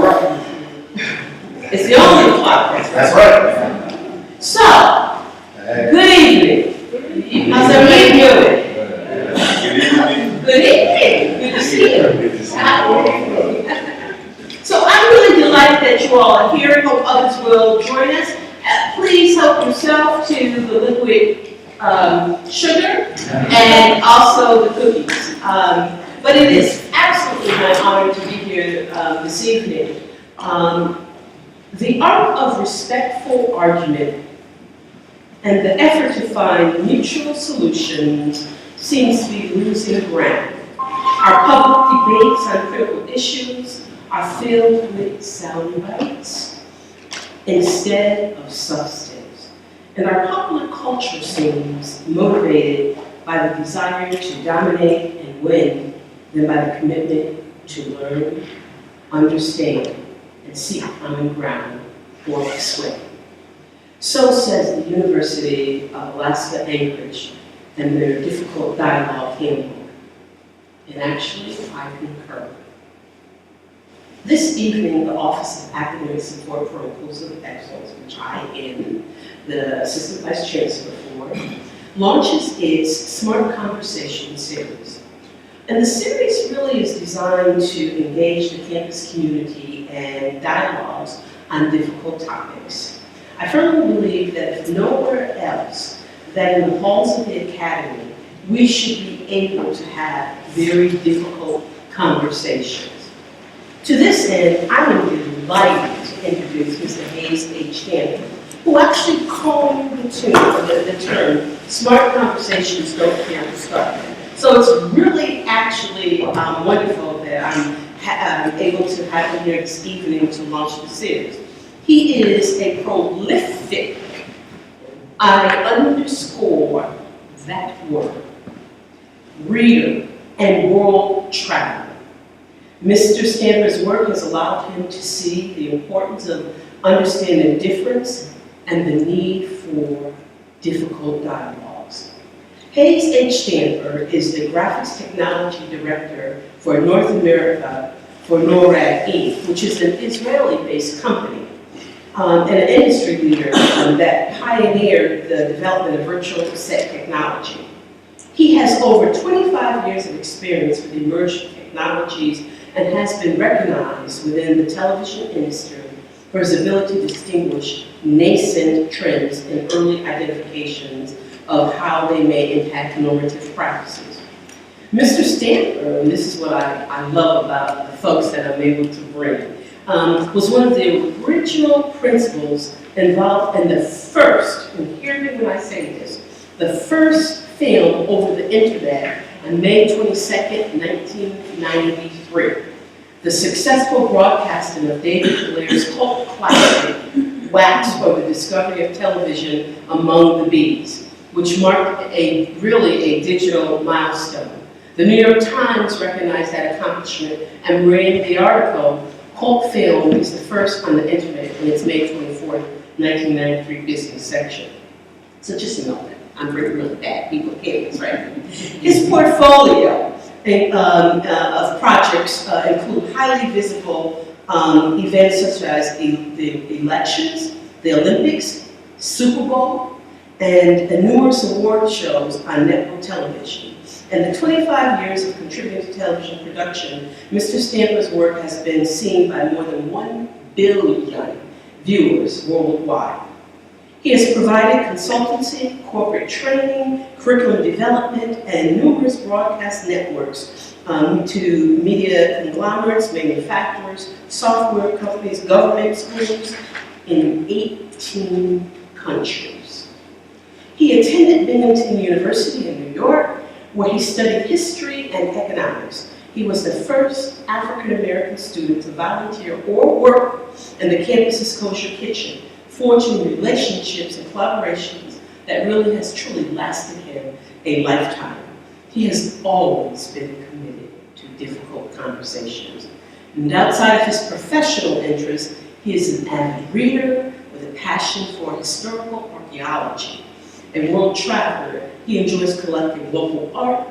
right. It's the only clock. That's right. So, good evening. How's everybody doing? Good evening. Good evening. Good to see you. Good to see you. So I'm really delighted that you all are here. Hope others will join us. Please help yourself to the liquid sugar and also the cookies. But it is absolutely my honor to be here this evening. The art of respectful argument and the effort to find mutual solutions seems to be losing ground. Our public debates on critical issues are filled with sound bites instead of substance. And our popular culture seems motivated by the desire to dominate and win than by the commitment to learn, understand, and seek common ground or persuade. So says the University of Alaska Anchorage and their difficult dialogue handbook. And actually, I concur. This evening, the Office of Academic Support for Inclusive Excellence, which I am the Assistant Vice Chancellor for, launches its Smart Conversation series. And the series really is designed to engage the campus community and dialogues on difficult topics. I firmly believe that if nowhere else, that in the halls of the Academy, we should be able to have very difficult conversations. To this end, I am delighted to introduce Mr. Hayes H. Danner, who actually coined the term smart conversations don't campus start. So it's really actually wonderful that I'm able to have him here this evening to launch the series. He is a prolific, I underscore that word, reader and world traveler. Mr. Stanford's work has allowed him to see the importance of understanding difference and the need for difficult dialogues. Hayes H. Stanford is the Graphics Technology Director for North America for NORAD Inc., which is an Israeli-based company and an industry leader that pioneered the development of virtual cassette technology. He has over 25 years of experience with emerging technologies and has been recognized within the television industry for his ability to distinguish nascent trends and early identifications of how they may impact normative practices. Mr. Stanford, and this is what I love about the folks that I'm able to bring, was one of the original principals involved in the first, and hear me when I say this, the first film over the internet on May 22nd, 1993. The successful broadcasting of David Blair's cult classic, Wax for the Discovery of Television Among the Bees, which marked really a digital milestone. The New York Times recognized that accomplishment and ran the article, Cult Film is the first on the internet in its May 24th, 1993 business section. So just know that. I'm really bad. People can't, right? His portfolio of projects include highly visible events such as the elections, the Olympics, Super Bowl, and numerous award shows on network television. In the 25 years of contributing to television production, Mr. Stanford's work has been seen by more than 1 billion viewers worldwide. He has provided consultancy, corporate training, curriculum development, and numerous broadcast networks to media conglomerates, manufacturers, software companies, government schools in 18 countries. He attended Binghamton University in New York, where he studied history and economics. He was the first African-American student to volunteer or work in the campus's kosher kitchen, forging relationships and collaborations that really has truly lasted him a lifetime. He has always been committed to difficult conversations. And outside of his professional interests, he is an avid reader with a passion for historical archaeology. A world traveler, he enjoys collecting local art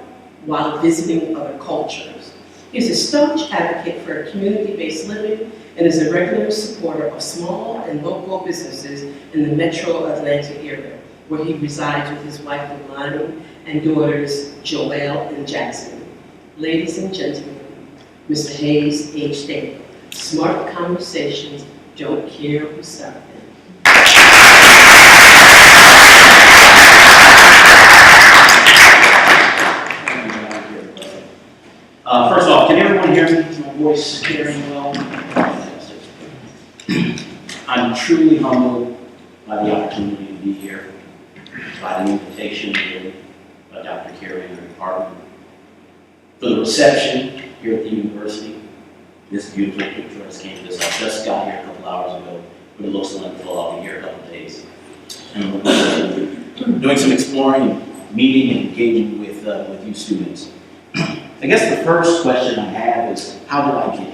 while visiting other cultures. He's a staunch advocate for community-based living and is a regular supporter of small and local businesses in the metro Atlanta area, where he resides with his wife Imani and daughters Joelle and Jackson. Ladies and gentlemen, Mr. Hayes H. Dale. Smart conversations don't care who started them. First off, can everyone hear me? Is my voice hearing well? I'm truly humbled by the opportunity to be here, by the invitation given by Dr. Carey and her department, for the reception here at the university, this beautiful picturesque campus. I just got here a couple hours ago, but it looks wonderful. I'll be here a couple of days. And I'm looking forward to doing some exploring, and meeting, and engaging with you students. I guess the first question I have is, how did I get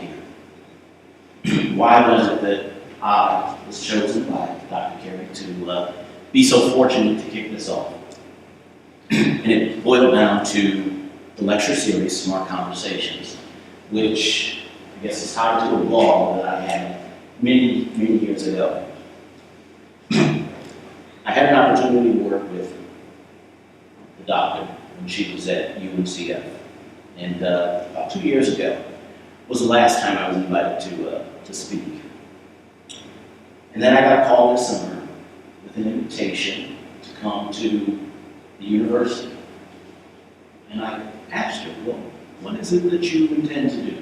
here? Why was it that I was chosen by Dr. Carey to be so fortunate to kick this off? And it boiled down to the lecture series, Smart Conversations, which I guess is tied to a blog that I had many, many years ago. I had an opportunity to work with the doctor when she was at UNCF. And about 2 years ago was the last time I was invited to speak. And then I got a call this summer with an invitation to come to the university. And I asked her, well, what is it that you intend to do?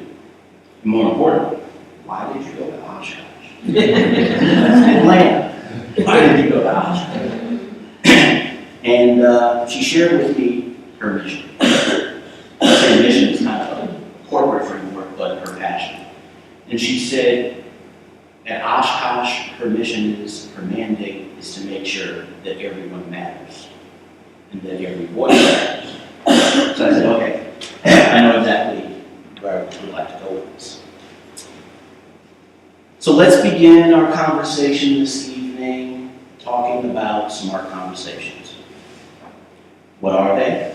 And more importantly, why did you go to Oshkosh? Atlanta. Why did you go to Oshkosh? And she shared with me her mission. Her mission is kind of a corporate framework, but her passion. And she said, at Oshkosh, her mission is, her mandate is to make sure that everyone matters and that every voice matters. So I said, okay, I know exactly where I would like to go with this. So let's begin our conversation this evening talking about smart conversations. What are they?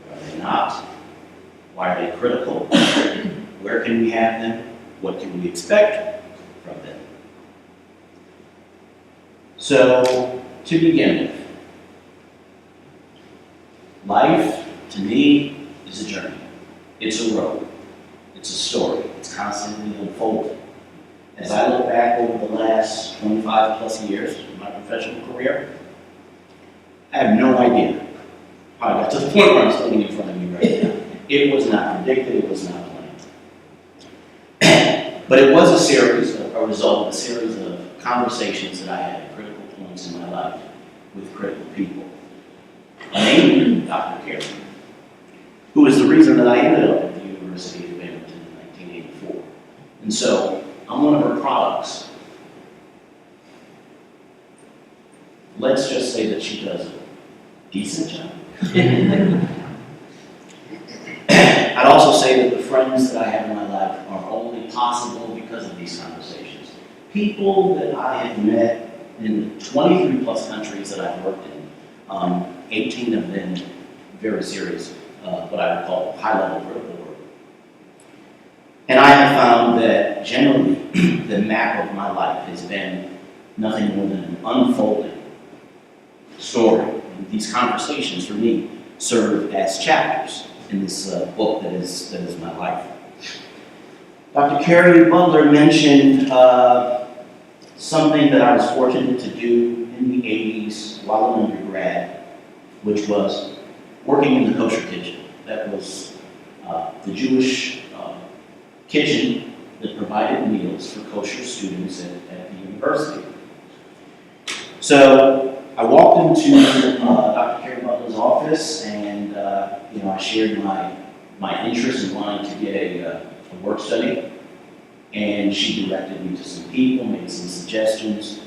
What are they not? Why are they critical? Where can we have them? What can we expect from them? So, to begin with, life, to me, is a journey. It's a road. It's a story. It's constantly unfolding. As I look back over the last 25 plus years of my professional career, I have no idea how I got to the point where I'm standing in front of you right now. It was not predicted, it was not planned. But it was a result of a series of conversations that I had at critical points in my life with critical people. Namely, Dr. Carey, who is the reason that I ended up at the University of Binghamton in 1984. And so, I'm one of her products. Let's just say that she does a decent job. I'd also say that the friends that I have in my life are only possible because of these conversations. People that I have met in 23 plus countries that I've worked in, 18 of them very serious, what I would call high-level critical work. And I have found that generally the map of my life has been nothing more than an unfolding story. And these conversations for me serve as chapters in this book that is my life. Dr. Carey Butler mentioned something that I was fortunate to do in the 80s while an undergrad, which was working in the kosher kitchen. That was the Jewish kitchen that provided meals for kosher students at the university. So I walked into Dr. Carey Butler's office, and I shared my interest in wanting to get a work study, and she directed me to some people, made some suggestions,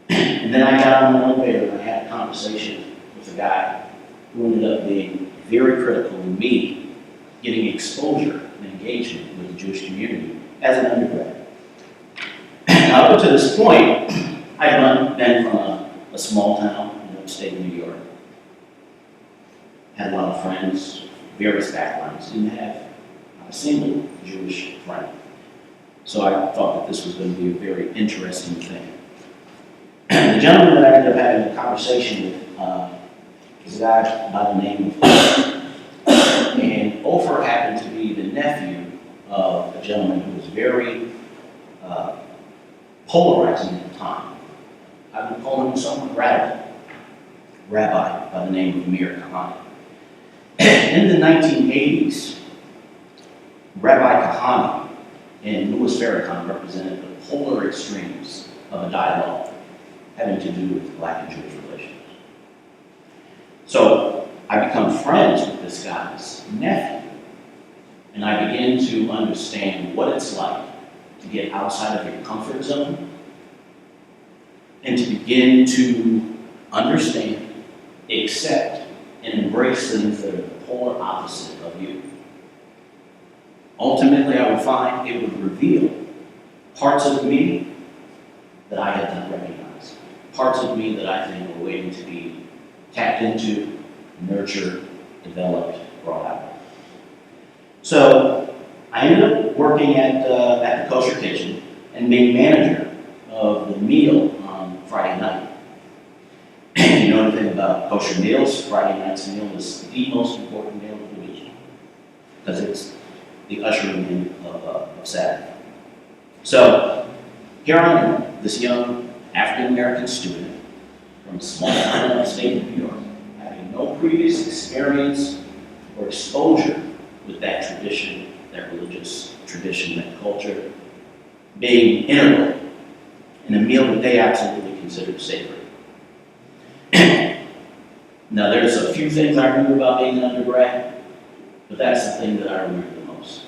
and then I got on the elevator and I had a conversation with a guy who ended up being very critical in me getting exposure and engagement with the Jewish community as an undergrad. Now, up to this point, I had been from a small town in upstate New York. Had a lot of friends, various backgrounds. Didn't have a single Jewish friend. So I thought that this was going to be a very interesting thing. The gentleman that I ended up having a conversation with is a guy by the name of Ofer. And Ofer happened to be the nephew of a gentleman who was very polarizing at the time. I would call him somewhat radical, rabbi by the name of Amir Kahane. In the 1980s, Rabbi Kahane and Louis Farrakhan represented the polar extremes of a dialogue having to do with Black and Jewish relations. So I become friends with this guy's nephew, and I begin to understand what it's like to get outside of your comfort zone and to begin to understand, accept, and embrace things that are the polar opposite of you. Ultimately, I would find it would reveal parts of me that I had not recognized, parts of me that I think were waiting to be tapped into, nurtured, developed, brought out. So I ended up working at the Kosher Kitchen and being manager of the meal on Friday night. If you know anything about kosher meals, Friday night's meal is the most important meal of the week because it's the ushering in of Saturday. So here I am, this young African-American student from a small town in the state of New York, having no previous experience or exposure with that tradition, that religious tradition, that culture, being integral in a meal that they absolutely considered sacred. Now, there's a few things I remember about being an undergrad, but that's the thing that I remember the most.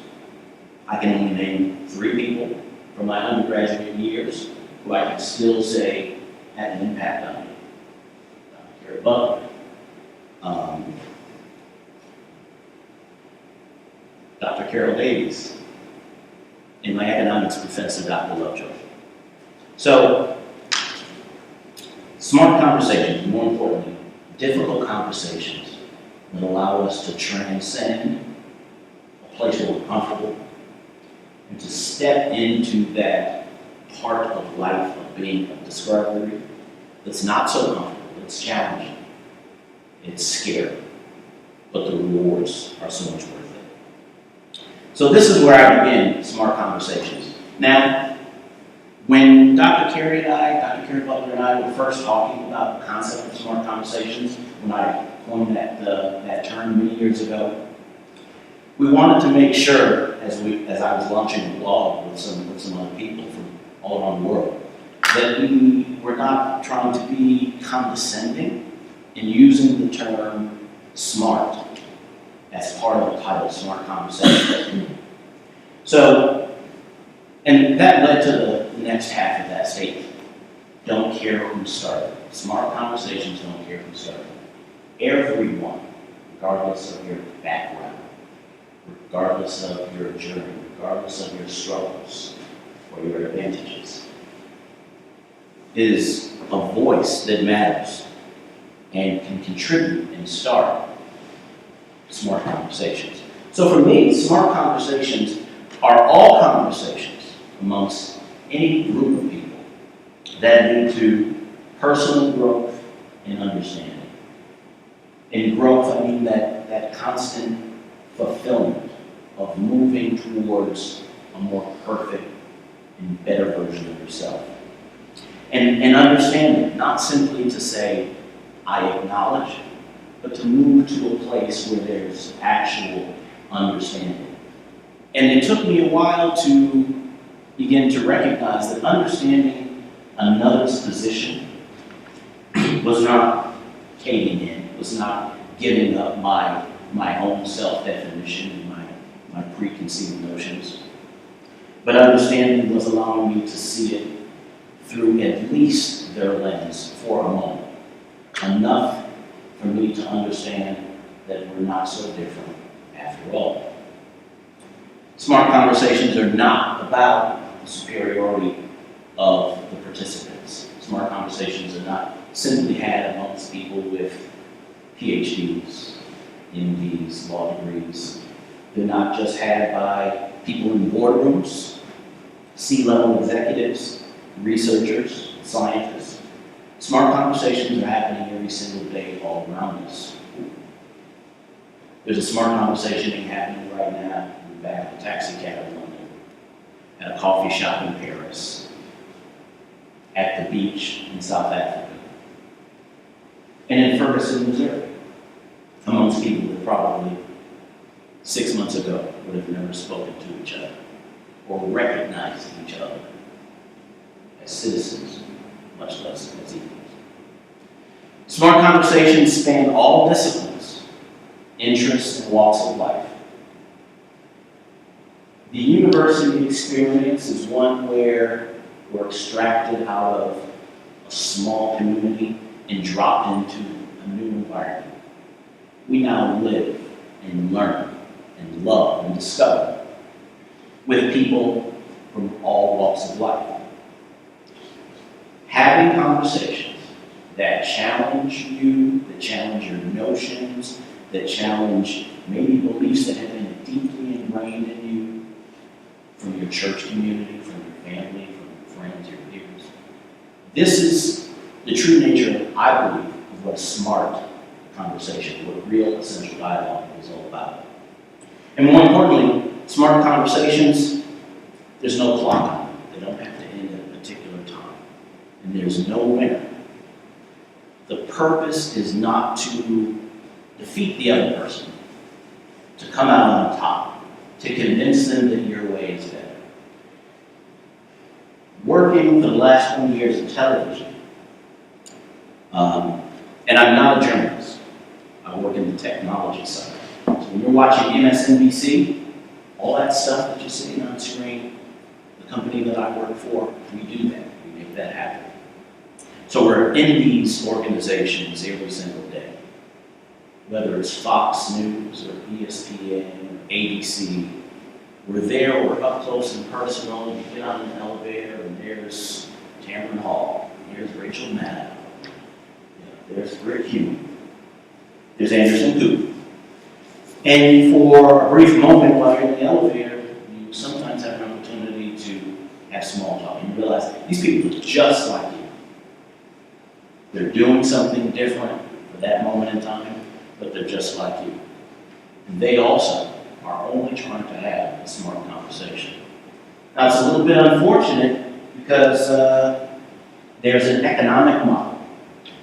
I can only name 3 people from my undergraduate years who I can still say had an impact on me. Dr. Carrie Butler, Dr. Carol Davies, and my economics professor, Dr. Lovejoy. So, smart conversations, more importantly, difficult conversations that allow us to transcend a place where we're comfortable and to step into that part of life of being a discovery that's not so comfortable, it's challenging, it's scary, but the rewards are so much worth it. So this is where I begin smart conversations. Now, when Dr. Carrie Butler and I were first talking about the concept of smart conversations, when I coined that term many years ago, we wanted to make sure, as I was launching a blog with some other people from all around the world, that we were not trying to be condescending in using the term smart as part of the title, Smart Conversation. So, and that led to the next half of that statement. Don't care who started. Smart conversations don't care who started. Everyone, regardless of your background, regardless of your journey, regardless of your struggles or your advantages, is a voice that matters and can contribute and start smart conversations. So for me, smart conversations are all conversations amongst any group of people that lead to personal growth and understanding. In growth, I mean that constant fulfillment of moving towards a more perfect and better version of yourself. And understanding, not simply to say, I acknowledge, but to move to a place where there's actual understanding. And it took me a while to begin to recognize that understanding another's position was not caving in, was not giving up my own self-definition and my preconceived notions. But understanding was allowing me to see it through at least their lens for a moment. Enough for me to understand that we're not so different after all. Smart conversations are not about the superiority of the participants. Smart conversations are not simply had amongst people with PhDs, MDs, law degrees, They're not just had by people in boardrooms, C-level executives, researchers, scientists. Smart conversations are happening every single day all around us. There's a smart conversation happening right now in the back of a taxi cab in London, at a coffee shop in Paris, at the beach in South Africa, and in Ferguson, Missouri, amongst people that probably 6 months ago would have never spoken to each other or recognized each other as citizens, much less as equals. Smart conversations span all disciplines, interests, and walks of life. The university experience is one where we're extracted out of a small community and dropped into a new environment. We now live and learn and love and discover with people from all walks of life. Having conversations that challenge you, that challenge your notions, that challenge maybe beliefs that have been deeply ingrained in you from your church community, from your family, from your friends, your peers. This is the true nature, I believe, of what a smart conversation, what real essential dialogue is all about. And more importantly, smart conversations, there's no clock on them. They don't have to end at a particular time. And there's no winner. The purpose is not to defeat the other person, to come out on top, to convince them that your way is better. Working for the last 20 years in television, and I'm not a journalist, I work in the technology side. So when you're watching MSNBC, all that stuff that you're seeing on screen, the company that I work for, we do that, we make that happen. So we're in these organizations every single day. Whether it's Fox News or ESPN or ABC, we're there, we're up close and personal. You get on an elevator and there's Tamron Hall, there's Rachel Maddow, there's Rick Hume, there's Anderson Cooper. And for a brief moment while you're in the elevator, you sometimes have an opportunity to have small talk and you realize these people are just like you. They're doing something different for that moment in time, but they're just like you. And they also are only trying to have a smart conversation. Now, it's a little bit unfortunate because there's an economic model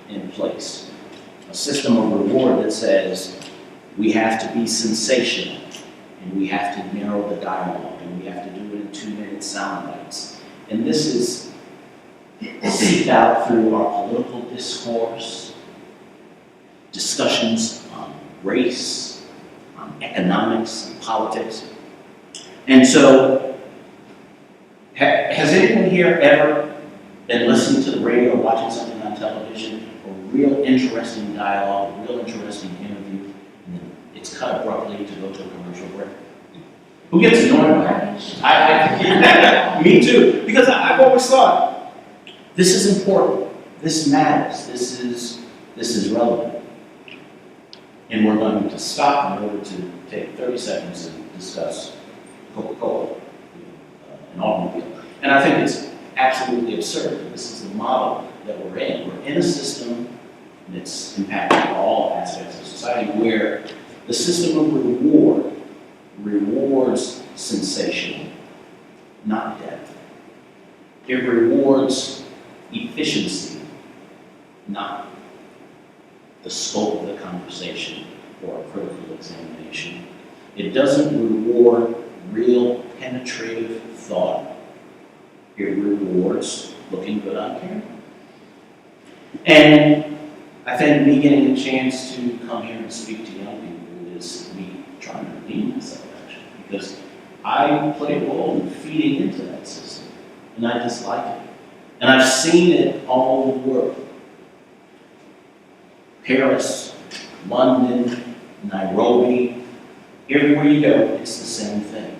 in place, a system of reward that says we have to be sensational, and we have to narrow the dialogue, and we have to do it in 2-minute sound bites. And this is seeked out through our political discourse, discussions on race, on economics and politics. And so, has anyone here ever been listening to the radio, watching something on television, a real interesting dialogue, a real interesting interview, and then it's cut abruptly to go to a commercial break? Who gets annoyed by that? Me too, because I've always thought, this is important, this matters, this is relevant. And we're going to stop in order to take 30 seconds and discuss Coca-Cola, an automobile. And I think it's absolutely absurd. This is the model that we're in. We're in a system that's impacting all aspects of society where the system of reward rewards sensation, not depth. It rewards efficiency, not the scope of the conversation or a critical examination. It doesn't reward real penetrative thought. It rewards looking good on camera. And I think me getting a chance to come here and speak to young people is me trying to redeem myself, actually, because I play a role in feeding into that system, and I dislike it. And I've seen it all over the world. Paris, London, Nairobi, everywhere you go, it's the same thing.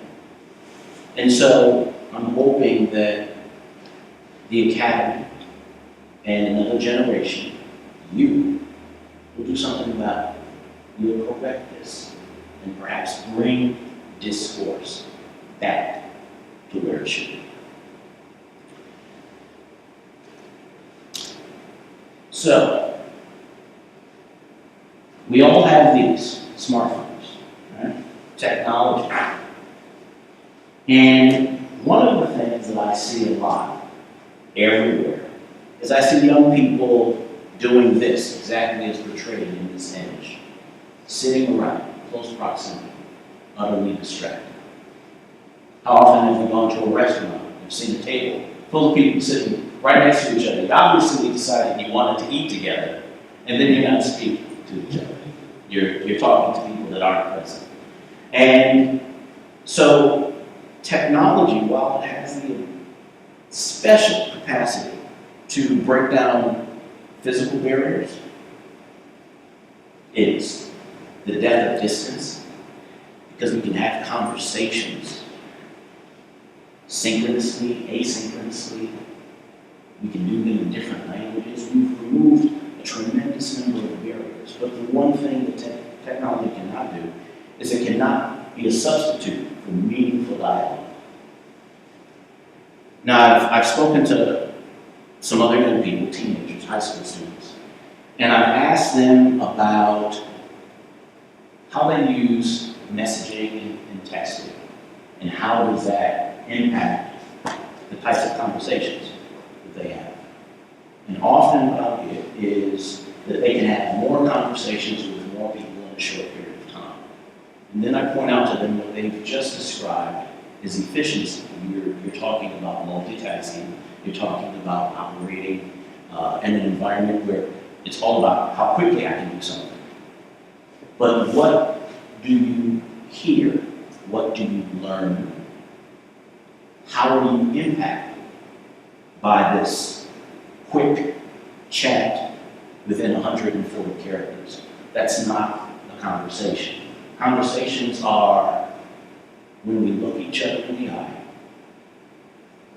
And so I'm hoping that the Academy and another generation, you, will do something about it. You'll correct this and perhaps bring discourse back to where it should be. So, we all have these smartphones, right? Technology. And one of the things that I see a lot everywhere is I see young people doing this, exactly as portrayed in this image, sitting around, close proximity, utterly distracted. How often have you gone to a restaurant and seen a table full of people sitting right next to each other? You obviously decided you wanted to eat together, and then you're not speaking to each other. You're talking to people that aren't present. And so technology, while it has the special capacity to break down physical barriers, it's the death of distance, because we can have conversations synchronously, asynchronously. We can do them in different languages. We've removed a tremendous number of barriers. But the one thing that technology cannot do is it cannot be a substitute for meaningful dialogue. Now, I've spoken to some other young people, teenagers, high school students, and I've asked them about how they use messaging and texting, and how does that impact the types of conversations that they have. And often what I'll get is that they can have more conversations with more people in a short period of time. And then I point out to them what they've just described is efficiency. You're talking about multitasking, you're talking about operating in an environment where it's all about how quickly I can do something. But what do you hear? What do you learn? How are you impacted by this quick chat within 140 characters? That's not a conversation. Conversations are when we look each other in the eye,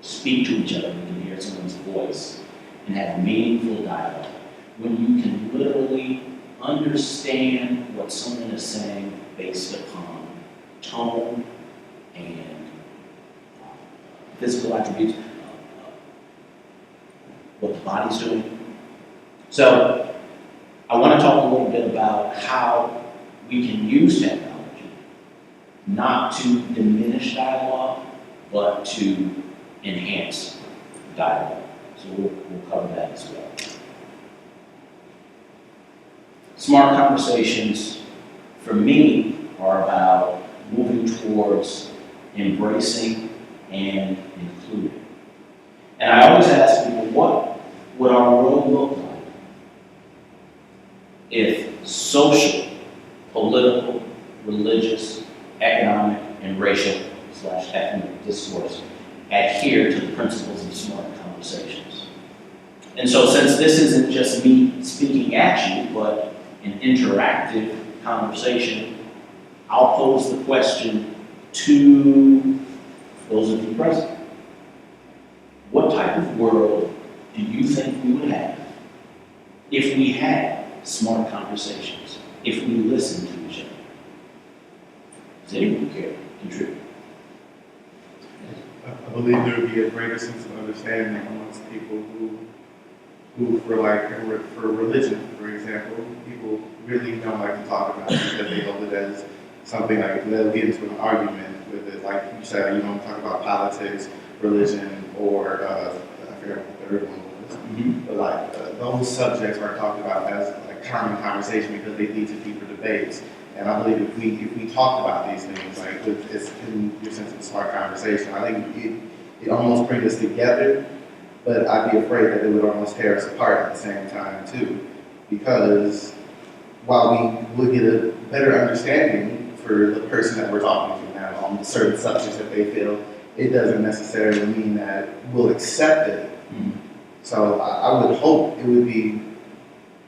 speak to each other, we can hear someone's voice, and have meaningful dialogue. When you can literally understand what someone is saying based upon tone and physical attributes, what the body's doing. So I want to talk a little bit about how we can use technology not to diminish dialogue, but to enhance dialogue. So we'll cover that as well. Smart conversations, for me, are about moving towards embracing and including. And I always ask people, what would our world look like if social, political, religious, economic, and racial/ethnic discourse adhere to the principles of smart conversations? And so since this isn't just me speaking at you, but an interactive conversation, I'll pose the question to those of you present. What type of world do you think we would have if we had smart conversations, if we listened to each other? Does anyone care to contribute? I believe there would be a greater sense of understanding amongst people who for religion, for example, people really don't like to talk about it because they hold it as something like they'll get into an argument with it. Like you said, you don't talk about politics, religion, or I forget what the third one was. Mm-hmm. But those subjects are talked about as like common conversation because they lead to deeper debates. And I believe if we talked about these things, like it's in your sense of smart conversation, I think it almost brings us together, but I'd be afraid that it would almost tear us apart at the same time too. Because while we would get a better understanding for the person that we're talking to now on certain subjects that they feel, it doesn't necessarily mean that we'll accept it. Mm-hmm. So I would hope it would be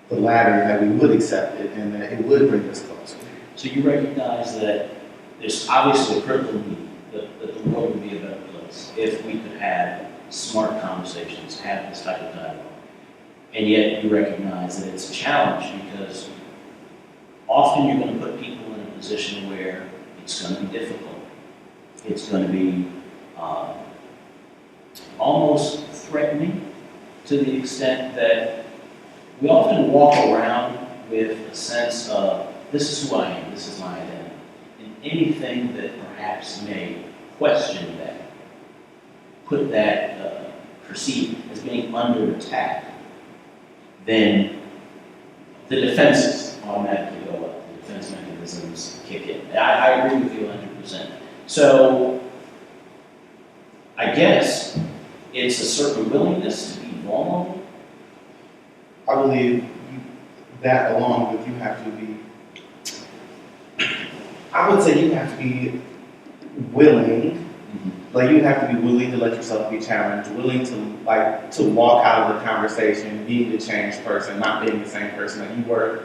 the latter, that we would accept it and that it would bring us closer. So you recognize that there's obviously a critical need, that the world would be a better place if we could have smart conversations, have this type of dialogue. And yet you recognize that it's a challenge because often you're going to put people in a position where it's going to be difficult. It's going to be almost threatening to the extent that we often walk around with a sense of, this is who I am, this is my identity. And anything that perhaps may question that, put that perceived as being under attack, then the defenses automatically go up, the defense mechanisms kick in. I agree with you 100%. So, I guess it's a certain willingness to be vulnerable. I believe that along with you have to be, I would say you have to be willing, like you have to be willing to let yourself be challenged, willing to walk out of the conversation being the changed person, not being the same person that you were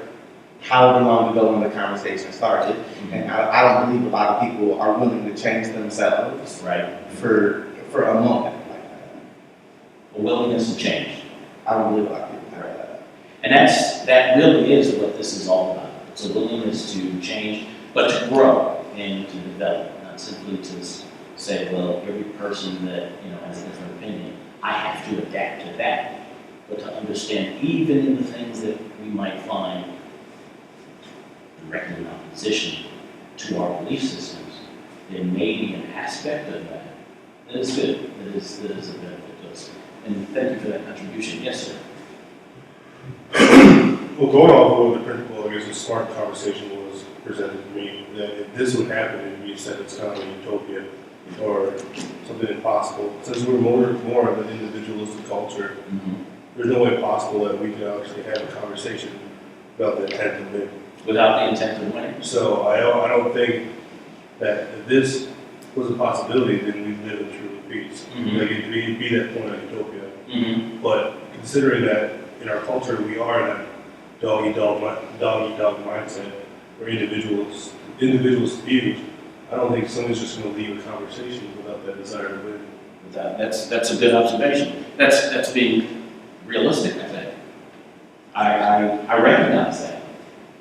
however long ago when the conversation started. And I don't believe a lot of people are willing to change themselves for a moment like that. A willingness to change. I don't believe a lot of people have that. And that really is what this is all about. It's a willingness to change, but to grow and to develop, not simply to say, well, every person that has a different opinion, I have to adapt to that. But to understand, even in the things that we might find directly in opposition to our belief systems, there may be an aspect of that that is good, that is a benefit to us. And thank you for that contribution. Yes, sir. Well, going off of what the principal, I guess, a smart conversation was presented to me, that if this would happen and you said it's kind of a utopia or something impossible, since we're more of an individualistic culture, there's no way possible that we can actually have a conversation about the intent of it. Without the intent of winning. So I don't think that if this was a possibility, then we'd live in true peace. Like it'd be that point of utopia. But considering that in our culture we are in that dog eat dog mindset, where individuals views, I don't think someone's just going to leave a conversation without that desire to win. That's a good observation. That's being realistic, I think. I recognize that.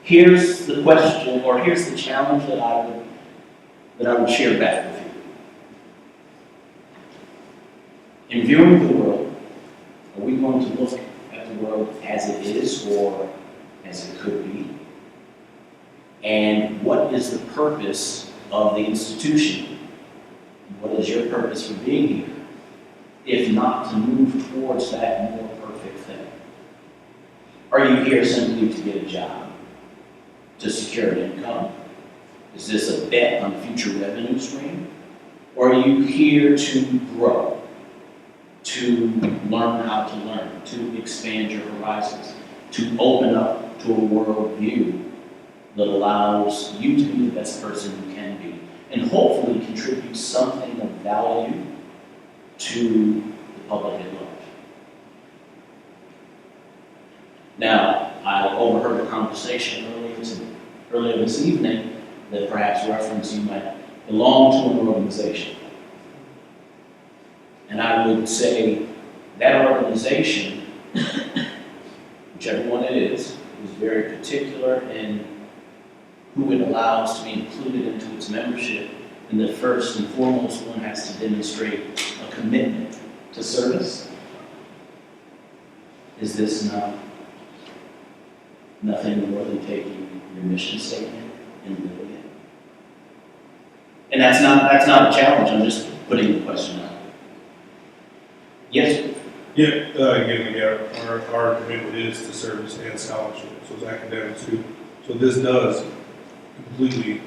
Here's the question, or here's the challenge that I would share back with you. In viewing the world, are we going to look at the world as it is or as it could be? And what is the purpose of the institution? What is your purpose for being here? If not to move towards that more perfect thing? Are you here simply to get a job? To secure an income? Is this a bet on future revenue stream? Or are you here to grow, to learn how to learn, to expand your horizons, to open up to a world view that allows you to be the best person you can be, and hopefully contribute something of value to the public at large? Now, I overheard a conversation earlier this evening that perhaps referenced you might belong to an organization. And I would say that organization, whichever one it is very particular in who it allows to be included into its membership, and that first and foremost one has to demonstrate a commitment to service. Is this nothing more than taking your mission statement and living it? And that's not a challenge, I'm just putting the question out. Yes? Yeah, again, our commitment is to service and scholarship, so it's academics too. So this does completely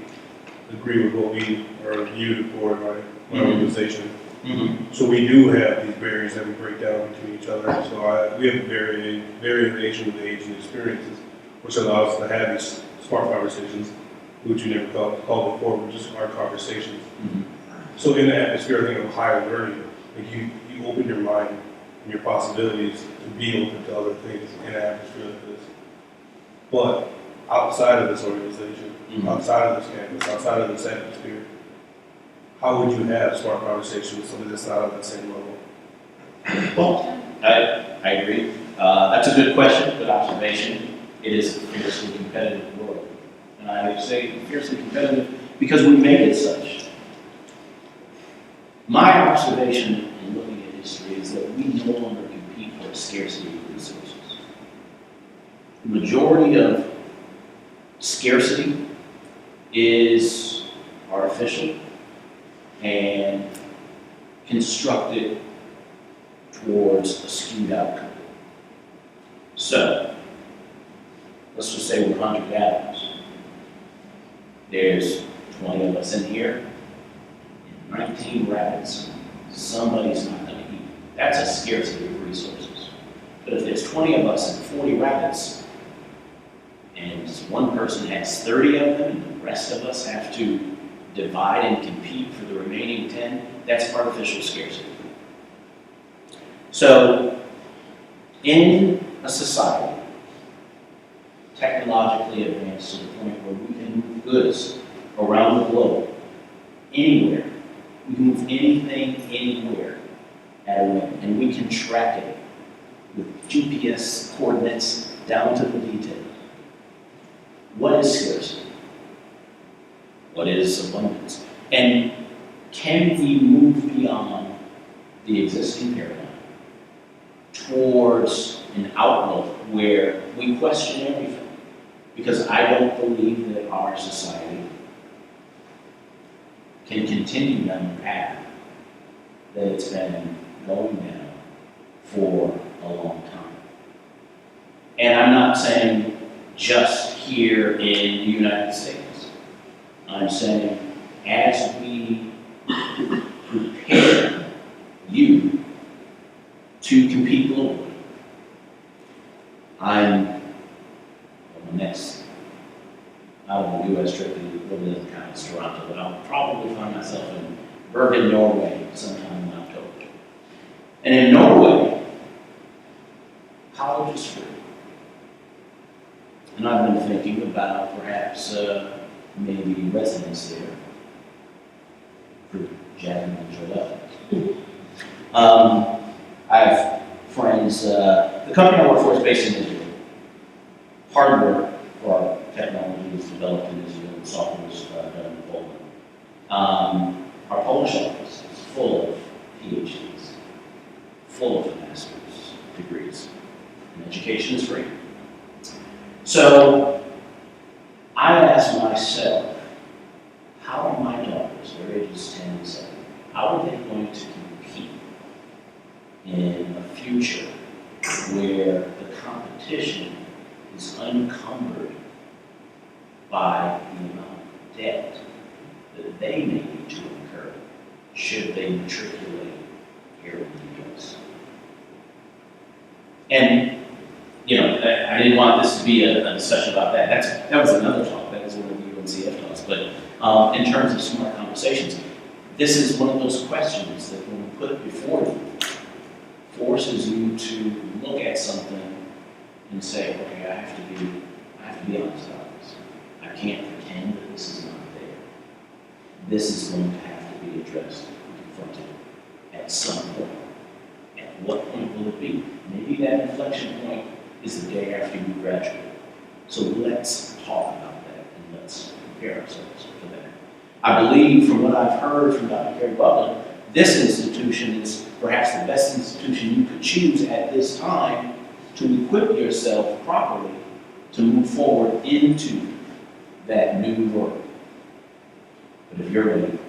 agree with what we are viewed for my organization. So we do have these barriers that we break down between each other. So we have a variation with age and experiences, which allows us to have these smart conversations, which you never called before, but just our conversations. So in the atmosphere, I think, of higher learning, like you open your mind and your possibilities to be open to other things in an atmosphere like this. But outside of this organization, outside of this campus, outside of this atmosphere, how would you have smart conversations with somebody that's not on that same level? Well, I agree. That's a good question, good observation. It is a fiercely competitive world. And I would say fiercely competitive because we make it such. My observation in looking at history is that we no longer compete for a scarcity of resources. The majority of scarcity is artificial and constructed towards a skewed outcome. So, let's just say we're hunter-gatherers. There's 20 of us in here, and 19 rabbits. Somebody's not going to eat. That's a scarcity of resources. But if there's 20 of us and 40 rabbits, and one person has 30 of them, and the rest of us have to divide and compete for the remaining 10, that's artificial scarcity. So, in a society technologically advanced to the point where we can move goods around the globe, anywhere, we can move anything, anywhere, at a whim, and we can track it with GPS coordinates down to the detail. What is scarcity? What is abundance? And can we move beyond the existing paradigm towards an outlook where we question everything? Because I don't believe that our society can continue down the path that it's been going down for a long time. And I'm not saying just here in the United States. I'm saying as we prepare you to compete globally, I'm next out of the U.S. trip to live in kind of Toronto, but I'll probably find myself in Bergen, Norway sometime in October. And in Norway, college is free. And I've been thinking about perhaps maybe residence there for Jasmine and Joelle. I have friends, the company I work for is based in Israel. Hardware for our technology is developed in Israel and software is done in Poland. Our Polish office is full of PhDs, full of master's degrees, and education is free. So I asked myself, how are my daughters, their ages 10 and 7, how are they going to compete in a future where the competition is unencumbered by the amount of debt that they may need to incur should they matriculate here in the U.S. And, you know, I didn't want this to be a discussion about that. That was another talk. That was one of the UNCF talks. But in terms of smart conversations, this is one of those questions that when we put it before you, forces you to look at something and say, okay, I have to be honest about this. I can't pretend that this is not there. This is going to have to be addressed and confronted at some point. At what point will it be? Maybe that inflection point is the day after you graduate. So let's talk about that and let's prepare ourselves for that. I believe from what I've heard from Dr. Kerry Butler, this institution is perhaps the best institution you could choose at this time to equip yourself properly to move forward into that new world. But if you're ready,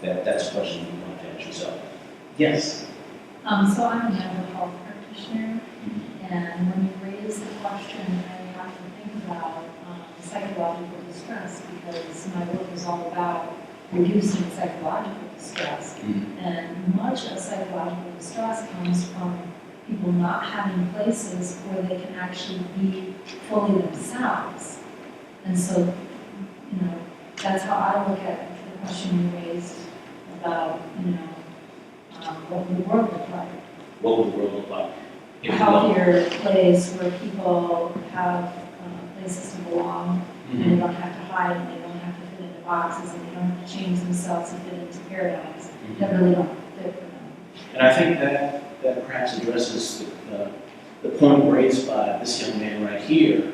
that's a question you want to ask yourself. Yes? So I'm a mental health practitioner, and when you raise the question, I have to think about psychological distress, because my work is all about reducing psychological distress. And much of psychological distress comes from people not having places where they can actually be fully themselves. And so, you know, that's how I look at the question you raised about, you know, what would the world look like? What would the world look like? A healthier place where people have places to belong, and they don't have to hide, and they don't have to fit into boxes, and they don't have to change themselves to fit into paradigms that really don't fit for them. And I think that perhaps addresses the point raised by this young man right here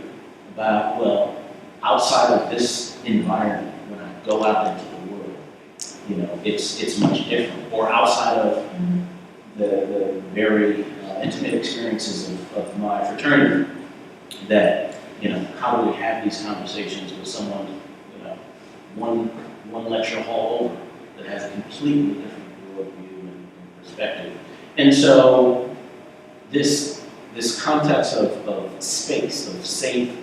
about, well, outside of this environment, when I go out into the world, you know, it's much different. Or outside of the very intimate experiences of my fraternity, that, you know, how do we have these conversations with someone, you know, one lecture hall over that has a completely different worldview and perspective. And so this context of space, of safe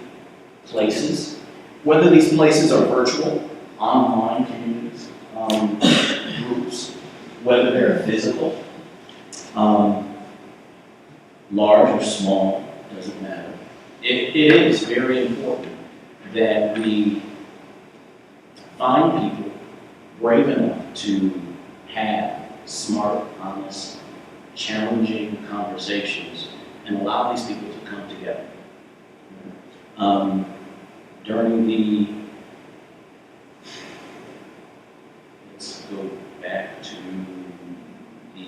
places, whether these places are virtual, online communities, groups, whether they're physical, large or small, doesn't matter. It is very important that we find people brave enough to have smart, honest, challenging conversations and allow these people to come together. During the, let's go back to the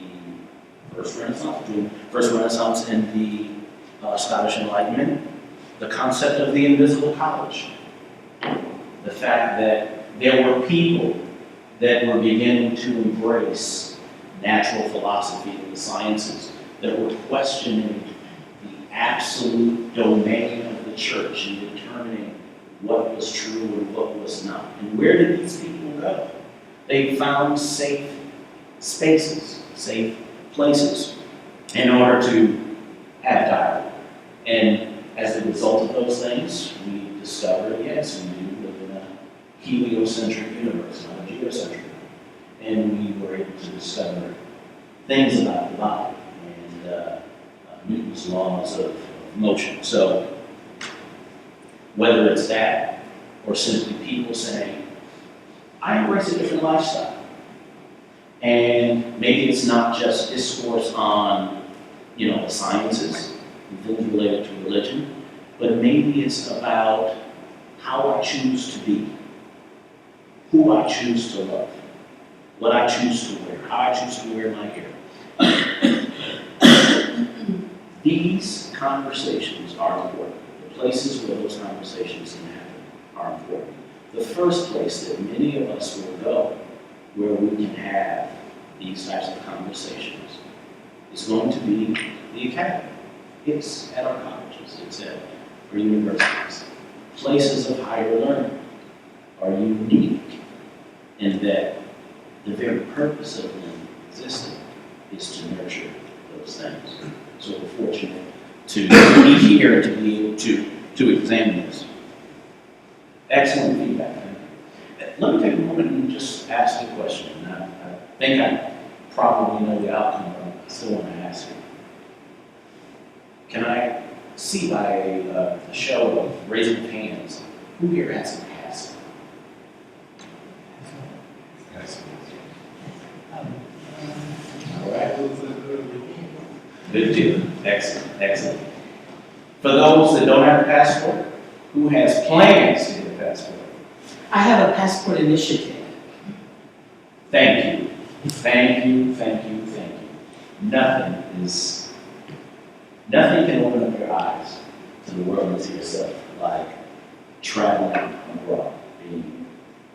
First Renaissance and the Scottish Enlightenment, the concept of the invisible college. The fact that there were people that were beginning to embrace natural philosophy and the sciences, that were questioning the absolute domain of the church and determining what was true and what was not. And where did these people go? They found safe spaces, safe places, in order to have dialogue. And as a result of those things, we discovered, yes, we do live in a heliocentric universe, not a geocentric one. And we were able to discover things about the body and Newton's laws of motion. So whether it's that or simply people saying, I embrace a different lifestyle. And maybe it's not just discourse on, you know, the sciences and things related to religion, but maybe it's about how I choose to be, who I choose to love, what I choose to wear, how I choose to wear my hair. These conversations are important. The places where those conversations can happen are important. The first place that many of us will go where we can have these types of conversations is going to be the academy. It's at our colleges, it's at our universities. Places of higher learning are unique in that the very purpose of them existing is to nurture those things. So we're fortunate to be here and to be able to examine this. Excellent feedback. Let me take a moment and just ask you a question. I think I probably know the outcome, but I still want to ask it. Can I see by a show of raising of hands, who here has a passport? All right. Good deal. Excellent. Excellent. For those that don't have a passport, who has plans to get a passport? I have a passport initiative. Thank you. Thank you, thank you, thank you. Nothing can open up your eyes to the world and to yourself like traveling abroad, being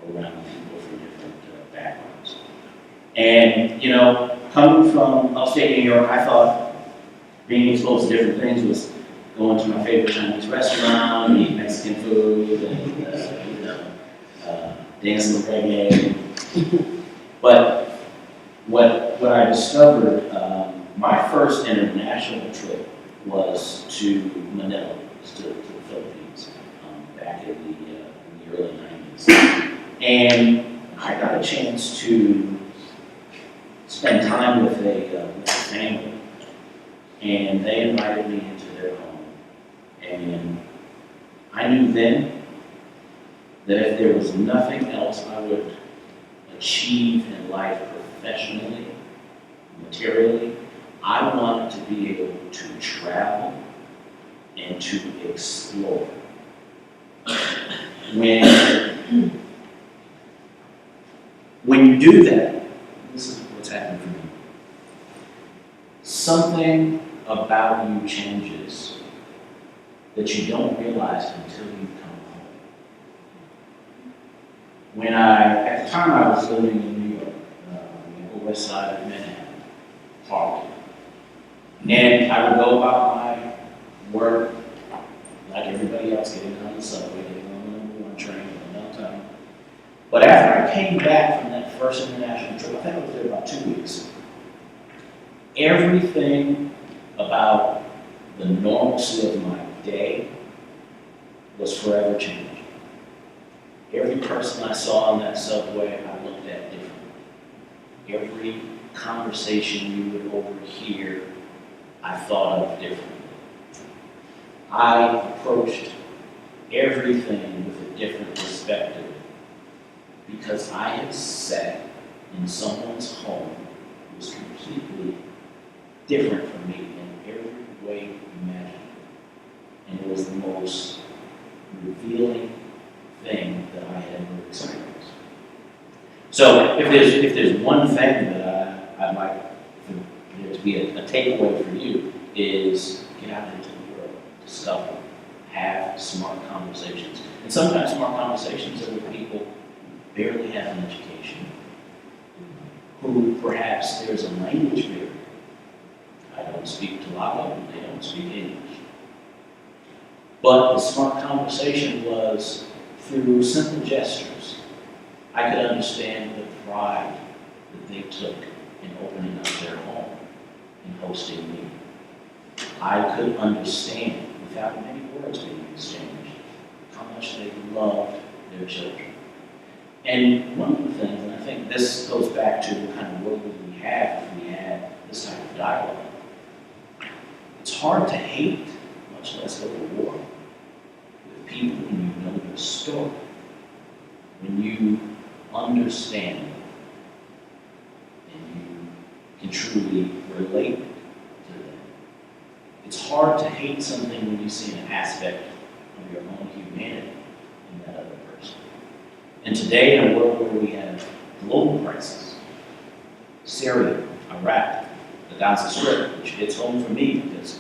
around people from different backgrounds. And, you know, coming from upstate New York, I thought being exposed to different things was going to my favorite Chinese restaurant, eating Mexican food, and dancing reggae. But what I discovered, my first international trip was to Manila, to the Philippines, back in the early 90s. And I got a chance to spend time with a family. And they invited me into their home. And I knew then that if there was nothing else I would achieve in life professionally, materially, I wanted to be able to travel and to explore. When you do that, this is what's happened for me. Something about you changes that you don't realize until you come home. At the time I was living in New York, west side of Manhattan, Harlem. And I would go about my work like everybody else, getting on the subway, getting on the number 1 train, going downtown. But after I came back from that first international trip, I think I was there about 2 weeks, everything about the normalcy of my day was forever changed. Every person I saw on that subway, I looked at differently. Every conversation you would overhear, I thought of differently. I approached everything with a different perspective because I had sat in someone's home who was completely different from me in every way imaginable. And it was the most revealing thing that I had ever experienced. So if there's one thing that I'd like for there to be a takeaway for you is get out into the world, discover, have smart conversations. And sometimes smart conversations are with people who barely have an education, who perhaps there's a language barrier. I don't speak Tagalog, they don't speak English. But the smart conversation was through simple gestures. I could understand the pride that they took in opening up their home and hosting me. I could understand, without many words being exchanged, how much they loved their children. And one of the things, and I think this goes back to the kind of world that we have if we had this type of dialogue, it's hard to hate, much less go to war, with people when you know their story, when you understand them, and you can truly relate to them. It's hard to hate something when you see an aspect of your own humanity in that other person. And today, in a world where we have global crises, Syria, Iraq, the Gaza Strip, which hits home for me because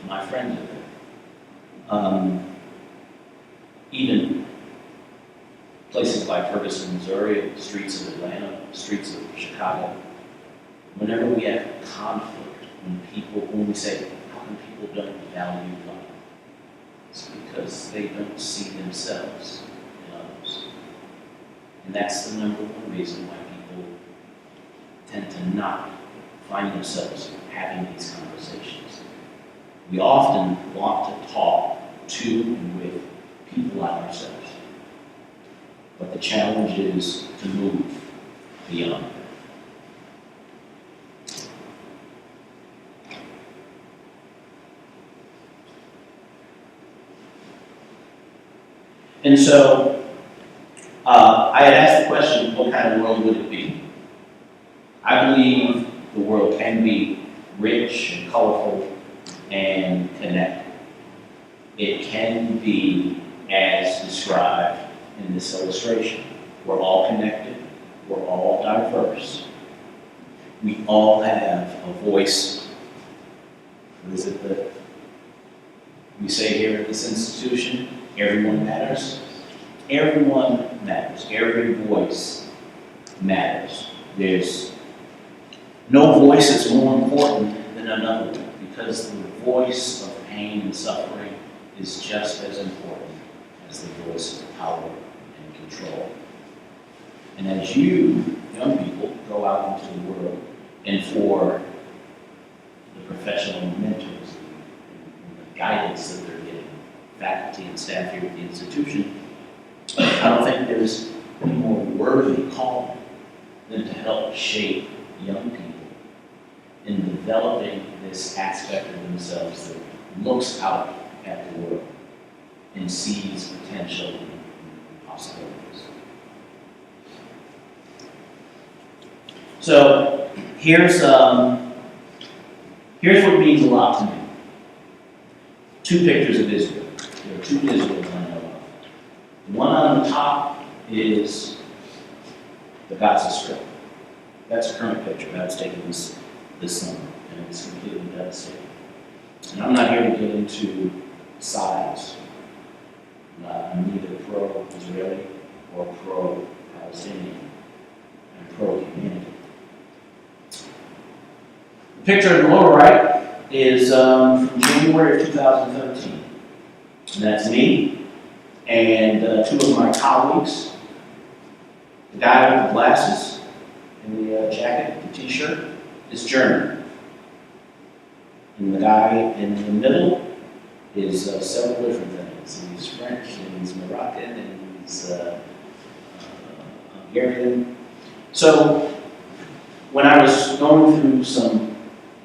my friends are there. Even places like Ferguson, Missouri, the streets of Atlanta, streets of Chicago. Whenever we have conflict, when we say, how come people don't value life? It's because they don't see themselves in others. And that's the number one reason why people tend to not find themselves having these conversations. We often want to talk to and with people like ourselves. But the challenge is to move beyond that. And so, I had asked the question, what kind of world would it be? I believe the world can be rich and colorful and connected. It can be as described in this illustration. We're all connected. We're all diverse. We all have a voice. What is it that we say here at this institution? Everyone matters. Everyone matters. Every voice matters. There's no voice that's more important than another one, because the voice of pain and suffering is just as important as the voice of power and control. And as you, young people, go out into the world, and for the professional mentors and the guidance that they're getting, faculty and staff here at the institution, I don't think there's any more worthy calling than to help shape young people in developing this aspect of themselves that looks out at the world and sees potential and possibilities. So here's what means a lot to me. Two pictures of Israel. There are two Israels I know of. The one on the top is the Gaza Strip. That's a current picture that was taken this summer, and it's completely devastating. And I'm not here to get into sides. I'm neither pro-Israeli or pro-Palestinian. I'm pro-humanity. The picture in the lower right is from January of 2013. And that's me and two of my colleagues. The guy with the glasses and the jacket, the t-shirt, is German. And the guy in the middle is several different things. He's French, and he's Moroccan, and he's Hungarian. So when I was going through some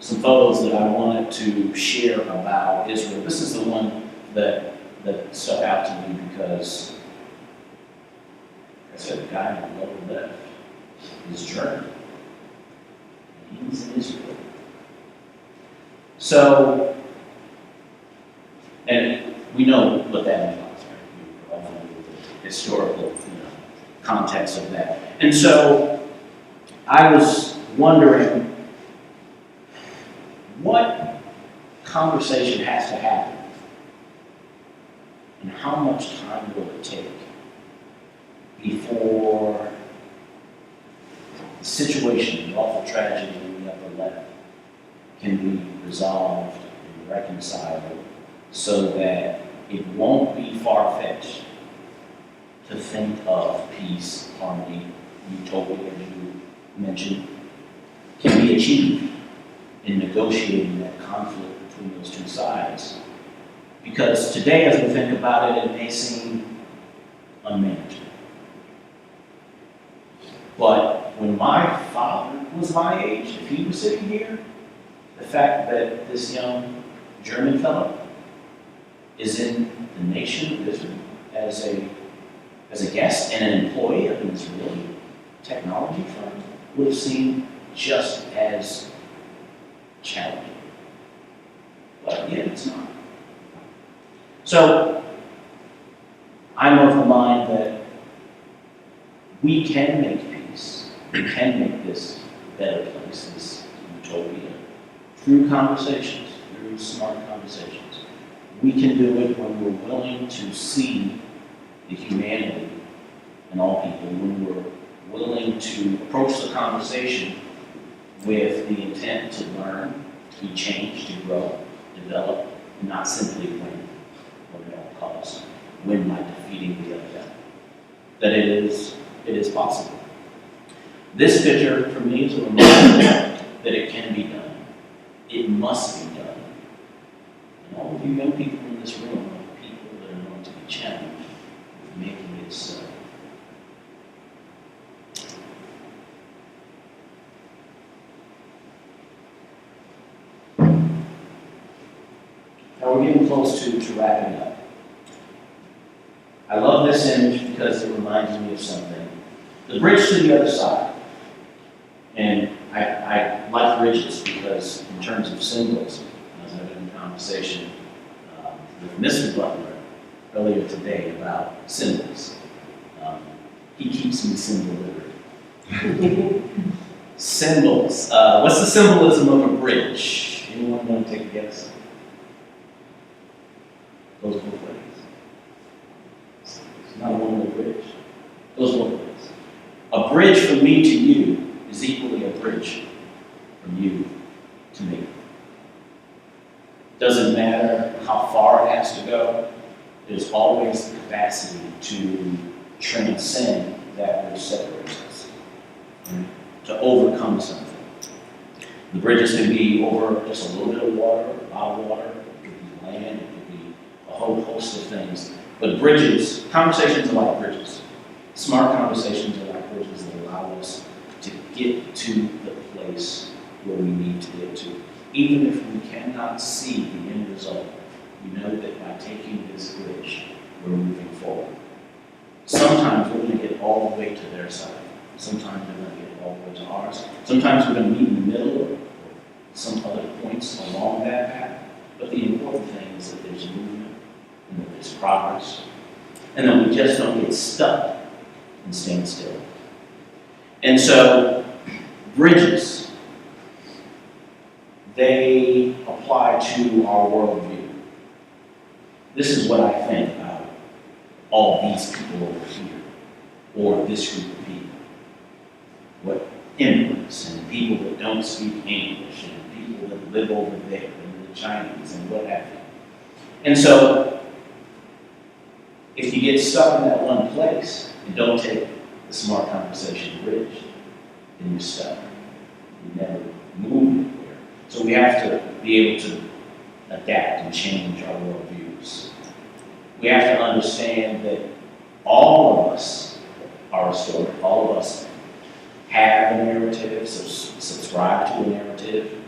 photos that I wanted to share about Israel, this is the one that stuck out to me because, like I said, the guy on the lower left is German. And he's in Israel. So, and we know what that means, right? We all know the historical context of that. And so I was wondering what conversation has to happen and how much time will it take before the situation, the awful tragedy in the upper left, can be resolved and reconciled so that it won't be far-fetched to think of peace, harmony, utopia, as you mentioned, can be achieved in negotiating that conflict between those two sides. Because today, as we think about it, it may seem unmanageable. But when my father was my age, if he was sitting here, the fact that this young German fellow is in the nation of Israel as a guest and an employee of an Israeli technology firm would have seemed just as challenging. But yet it's not. So I'm of the mind that we can make peace. We can make this a better place, this utopia, through conversations, through smart conversations. We can do it when we're willing to see the humanity in all people, when we're willing to approach the conversation with the intent to learn, to be changed, to grow, develop, and not simply win at all costs, win by defeating the other guy. That it is possible. This picture, for me, is a reminder that it can be done. It must be done. And all of you young people in this room are people that are going to be challenged with making it so. Now we're getting close to wrapping up. I love this image because it reminds me of something. The bridge to the other side. And I like bridges because in terms of symbolism, I was having a conversation with Mr. Butler earlier today about symbols. He keeps me symbol literate. Symbols. What's the symbolism of a bridge? Anyone want to take a guess? Goes both ways. It's not a one-way bridge. Goes both ways. A bridge from me to you is equally a bridge from you to me. Doesn't matter how far it has to go, there's always the capacity to transcend that which separates us, to overcome something. The bridges can be over just a little bit of water, a lot of water, it could be land, it could be a whole host of things. But bridges, conversations are like bridges. Smart conversations are like bridges that allow us to get to the place where we need to get to. Even if we cannot see the end result, we know that by taking this bridge, we're moving forward. Sometimes we're going to get all the way to their side. Sometimes we're going to get all the way to ours. Sometimes we're going to meet in the middle or some other points along that path. But the important thing is that there's movement and that there's progress. And that we just don't get stuck and stand still. And so, bridges, they apply to our worldview. This is what I think about all these people over here, or this group of people. What immigrants and people that don't speak English, and live over there, and the Chinese, and what have you. And so, if you get stuck in that one place and don't take the smart conversation bridge, then you're stuck. You never move anywhere. So we have to be able to adapt and change our worldviews. We have to understand that all of us are a story. All of us have a narrative, subscribe to a narrative.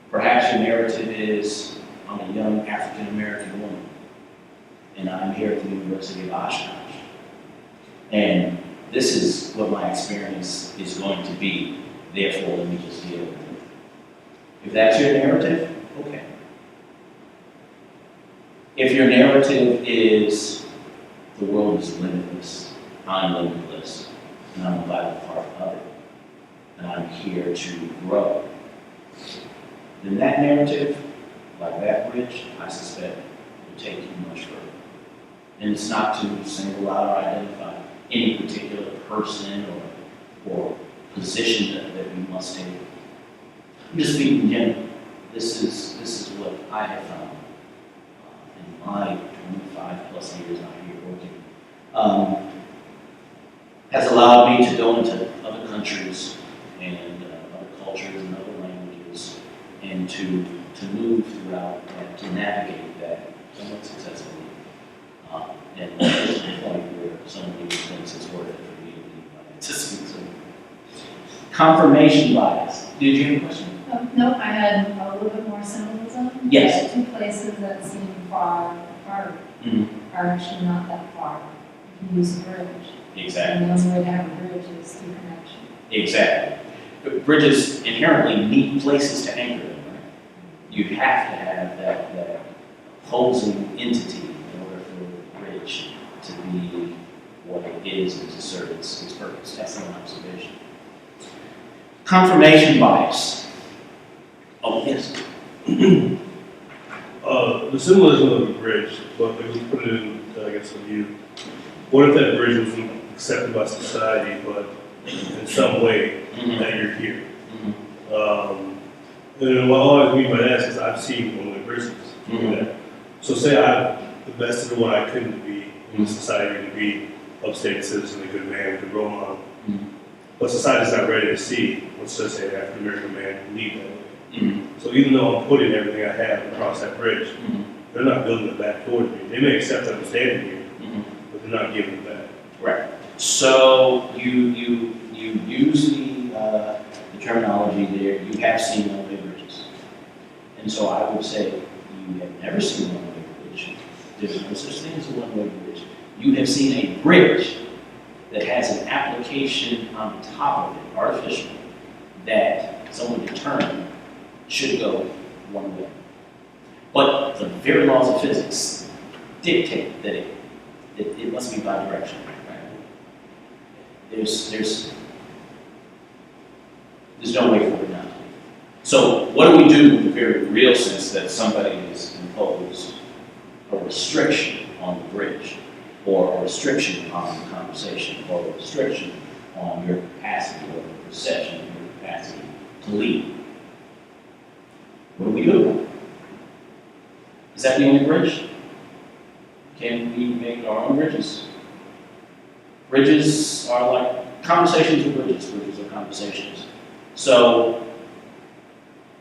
Perhaps your narrative is, I'm a young African-American woman, and I'm here at the University of Oshkosh. And this is what my experience is going to be, therefore let me just deal with it. If that's your narrative, okay. If your narrative is, the world is limitless, I'm limitless, and I'm a vital part of it, and I'm here to grow, then that narrative, like that bridge, I suspect, will take you much further. And it's not to single out or identify any particular person or position that we must take. I'm just speaking generally. This is what I have found in my 25 plus years out here working. Has allowed me to go into other countries and other cultures and other languages, and to move throughout that, to navigate that somewhat successfully. And there's a point where somebody thinks it's worth it for me to speak to. Confirmation bias. Did you have a question? No, I had a little bit more symbolism. Yes. Two places that seem far apart are actually not that far. You can use a bridge. Exactly. And the only way to have a bridge is through connection. Exactly. But bridges inherently need places to anchor them, right? You have to have that opposing entity in order for the bridge to be what it is and to serve its purpose. That's an observation. Confirmation bias. Oh, yes. The symbolism of the bridge, but if we put it in, I guess, a view, what if that bridge wasn't accepted by society, but in some way that you're here? And what I always mean by that is I've seen one-way bridges do that. So say I've invested in what I couldn't be in society to be upstate citizen, a good man, a good role model. But society's not ready to see, let's just say, an African American man lead that way. So even though I'm putting everything I have across that bridge, they're not building it back towards me. They may accept that I'm standing here, but they're not giving it back. Right. So you use the terminology there. You have seen one-way bridges, and so I would say you have never seen a one-way bridge. There's no such thing as a one-way bridge. You have seen a bridge that has an application on top of it, artificial, that someone determined should go one way. But the very laws of physics dictate that it must be bidirectional. Right? There's no way for it not to be. So what do we do in the very real sense that somebody has imposed a restriction on the bridge, or a restriction on the conversation, or a restriction on your capacity or the perception of your capacity to lead? What do we do? Is that the only bridge? Can we make our own bridges? Bridges are like conversations are bridges. Bridges are conversations. So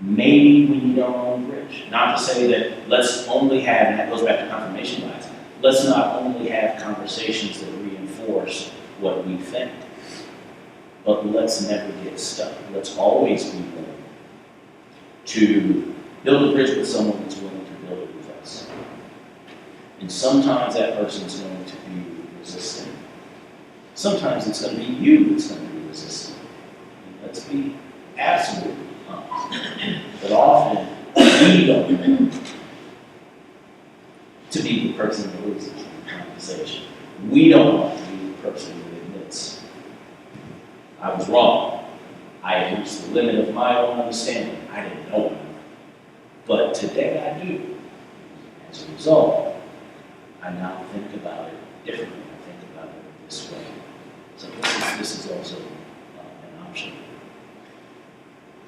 maybe we need our own bridge. Not to say that let's only have, and that goes back to confirmation bias, let's not only have conversations that reinforce what we think, but let's never get stuck. Let's always be willing to build a bridge with someone that's willing to build it with us. And sometimes that person's going to be resistant. Sometimes it's going to be you that's going to be resistant. And let's be absolutely honest. But often, we don't want to be the person that loses in the conversation. We don't want to be the person that admits, I was wrong. I reached the limit of my own understanding. I didn't know enough. But today I do. As a result, I now think about it differently. I think about it this way. So this is also an option.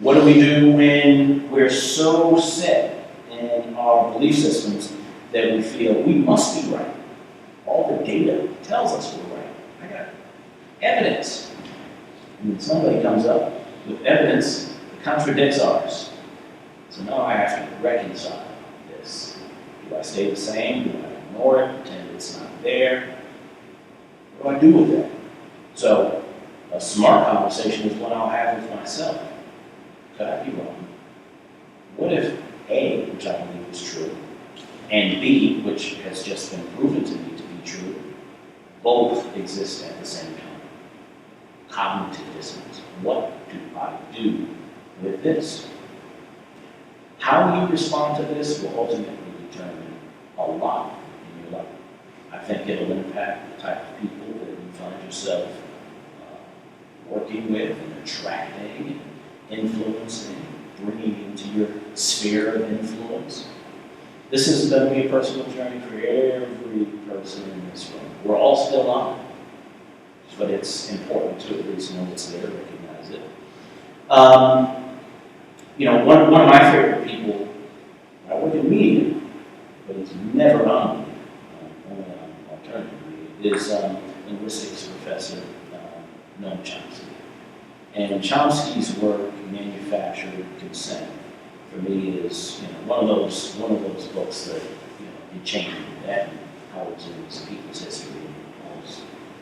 What do we do when we're so set in our belief systems that we feel we must be right? All the data tells us we're right. I got evidence. And then somebody comes up with evidence that contradicts ours. So now I have to reconcile this. Do I stay the same? Do I ignore it, pretend it's not there? What do I do with that? So a smart conversation is one I'll have with myself. Could I be wrong? What if A, which I believe is true, and B, which has just been proven to me to be true, both exist at the same time? Cognitive dissonance. What do I do with this? How you respond to this will ultimately determine a lot in your life. I think it'll impact the type of people that you find yourself working with and attracting and influencing, bringing into your sphere of influence. This is going to be a personal journey for every person in this room. We're all still on it, but it's important to at least know it's there, recognize it. One of my favorite people, I work in media, but he's never on media, only on alternative media, is linguistics professor Noam Chomsky. And Chomsky's work, Manufactured Consent, for me is one of those books that it changed that and how it views people's history and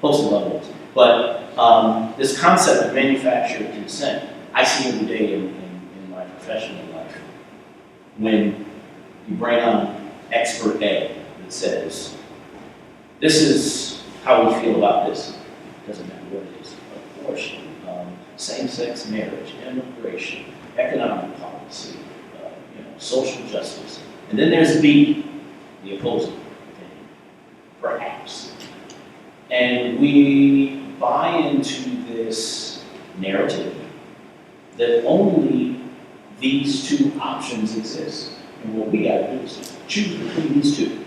host of levels. But this concept of manufactured consent, I see every day in my professional life. When you bring on expert A that says, this is how we feel about this. It doesn't matter what it is. Abortion, same-sex marriage, immigration, economic policy, social justice. And then there's B, the opposing opinion, perhaps. And we buy into this narrative that only these two options exist. And what we got to do is choose between these two.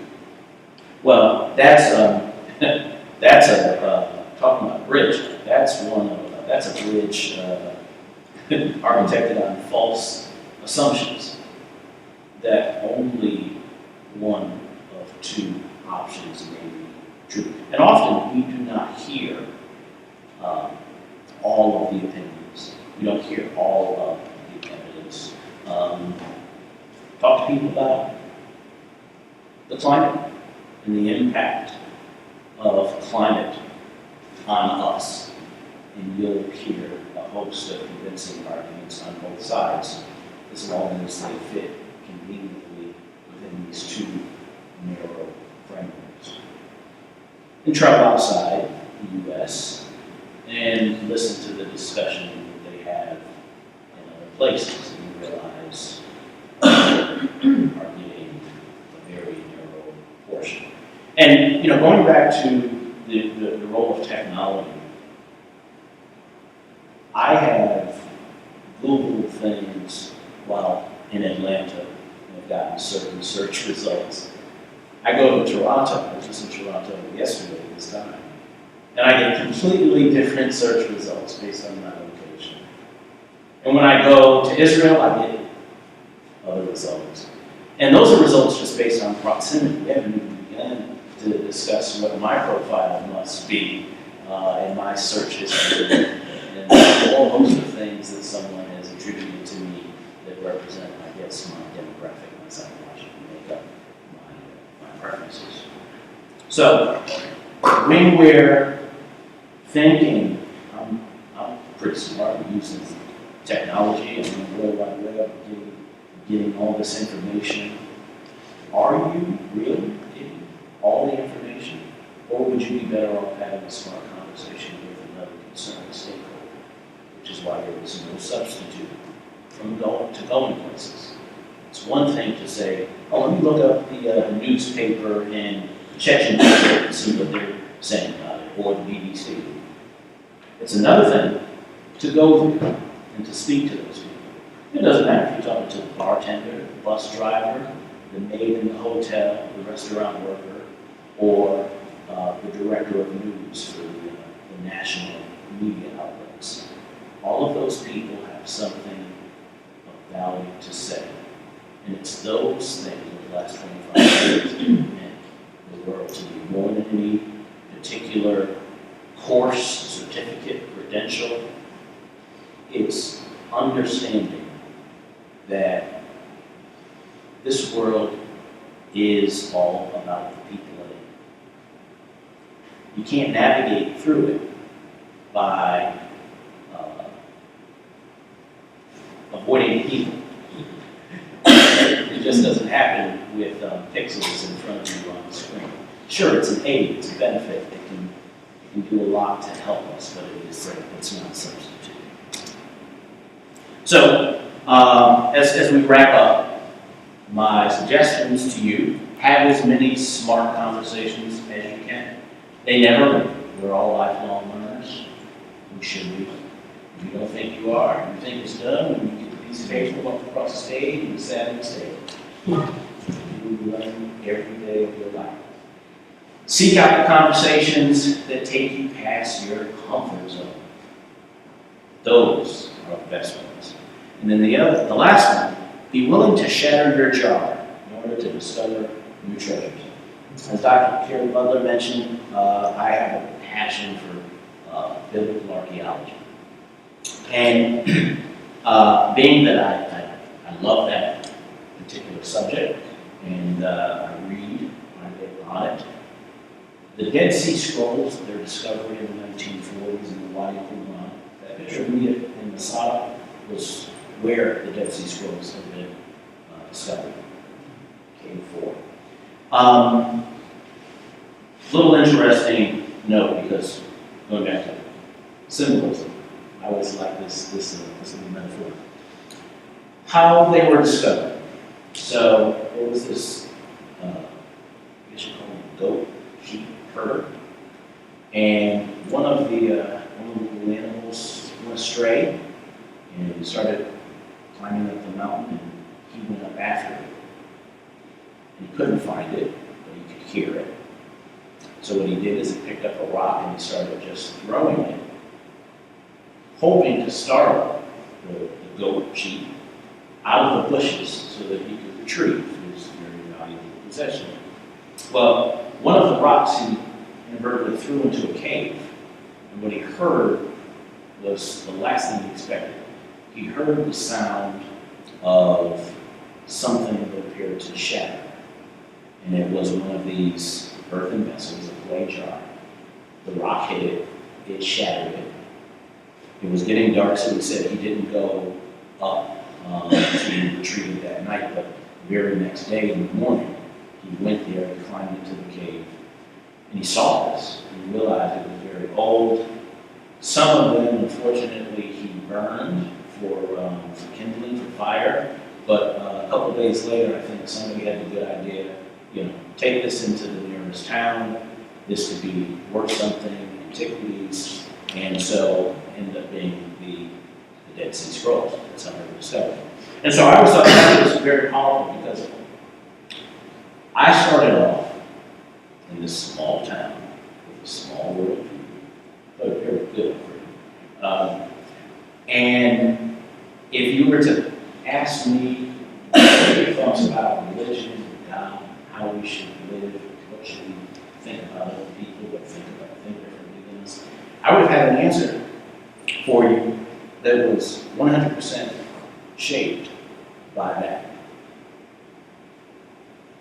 Well, that's talking about bridge. That's a bridge architected on false assumptions that only one of two options may be true. And often we do not hear all of the opinions. We don't hear all of the evidence. Talk to people about the climate and the impact of climate on us, and you'll hear a host of convincing arguments on both sides, as long as they fit conveniently within these two narrow frameworks. And travel outside the U.S. and listen to the discussion that they have in other places, and you realize are getting a very narrow portion. And going back to the role of technology, I have Googled things while in Atlanta and have gotten certain search results. I go to Toronto, I was just in Toronto yesterday this time, and I get completely different search results based on my location. And when I go to Israel, I get other results. And those are results just based on proximity. We haven't even begun to discuss what my profile must be in my search history and a whole host of things that someone has attributed to me that represent, I guess, my demographic, my psychological makeup, my preferences. So, when we're thinking, I'm pretty smart using technology and the World Wide Web, getting all this information. Are you really getting all the information? Or would you be better off having a smart conversation with another concerned stakeholder? Which is why there is no substitute from going places. It's one thing to say, oh, let me look up the newspaper in Czechia and see what they're saying about it, or the BBC. It's another thing to go there and to speak to those people. It doesn't matter if you're talking to the bartender, the bus driver, the maid in the hotel, the restaurant worker, or the director of news for the national media outlets. All of those people have something value to say. And it's those things in the last 25 years that have meant the world to me more than any particular course, certificate, credential. It's understanding that this world is all about the people in it. You can't navigate through it by avoiding people. It just doesn't happen with pixels in front of you on the screen. Sure, it's an aid, it's a benefit, it can do a lot to help us, but it's not a substitute. So, as we wrap up, my suggestions to you, have as many smart conversations as you can. They never end. We're all lifelong learners. We should be. If you don't think you are, and you think it's done, when you get a piece of paper, walk across the stage, and sat on the stage. You learn every day of your life. Seek out the conversations that take you past your comfort zone. Those are the best ones. And then the last one, be willing to shatter your jar in order to discover new treasures. As Dr. Carrie Butler mentioned, I have a passion for biblical archaeology. And being that I love that particular subject, and I read quite a bit on it, the Dead Sea Scrolls, their discovery in the 1940s in the Wadi Qumran, that picture of me in Masada was where the Dead Sea Scrolls have been discovered. Came for. Little interesting note, because going back to symbolism, I always like this little metaphor. How they were discovered. So there was this, I guess you call him a goat, sheep herder, and one of the animals went astray and started climbing up the mountain, and he went up after it. And he couldn't find it, but he could hear it. So what he did is he picked up a rock and he started just throwing it, hoping to startle the goat sheep out of the bushes so that he could retrieve his very valuable possession. Well, one of the rocks he inadvertently threw into a cave, and what he heard was the last thing he expected. He heard the sound of something that appeared to shatter, and it was one of these earthen vessels, a clay jar. The rock hit it, it shattered it. It was getting dark, so he said he didn't go up to retrieve that night, but the very next day in the morning, he went there, he climbed into the cave, and he saw this. He realized it was very old. Some of them, unfortunately, he burned for kindling, for fire, but a couple of days later, I think somebody had the good idea, take this into the nearest town. This could be worth something, antiquities, and so ended up being the Dead Sea Scrolls. That's how they were discovered. And so I always thought that was very powerful because I started off in this small town with a small world of people. I thought it was very good for me. And if you were to ask me your thoughts about religion, God, how we should live, what should we think about other people, what think differently than us, I would have had an answer for you that was 100% shaped by that.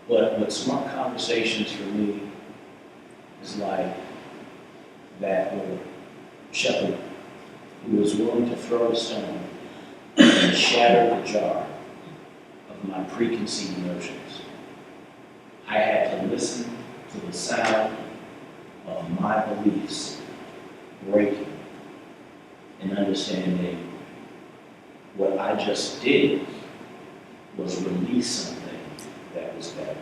But what smart conversations for me is like that little shepherd who was willing to throw a stone and shatter the jar of my preconceived notions. I had to listen to the sound of my beliefs breaking and understanding what I just did was release something that was better.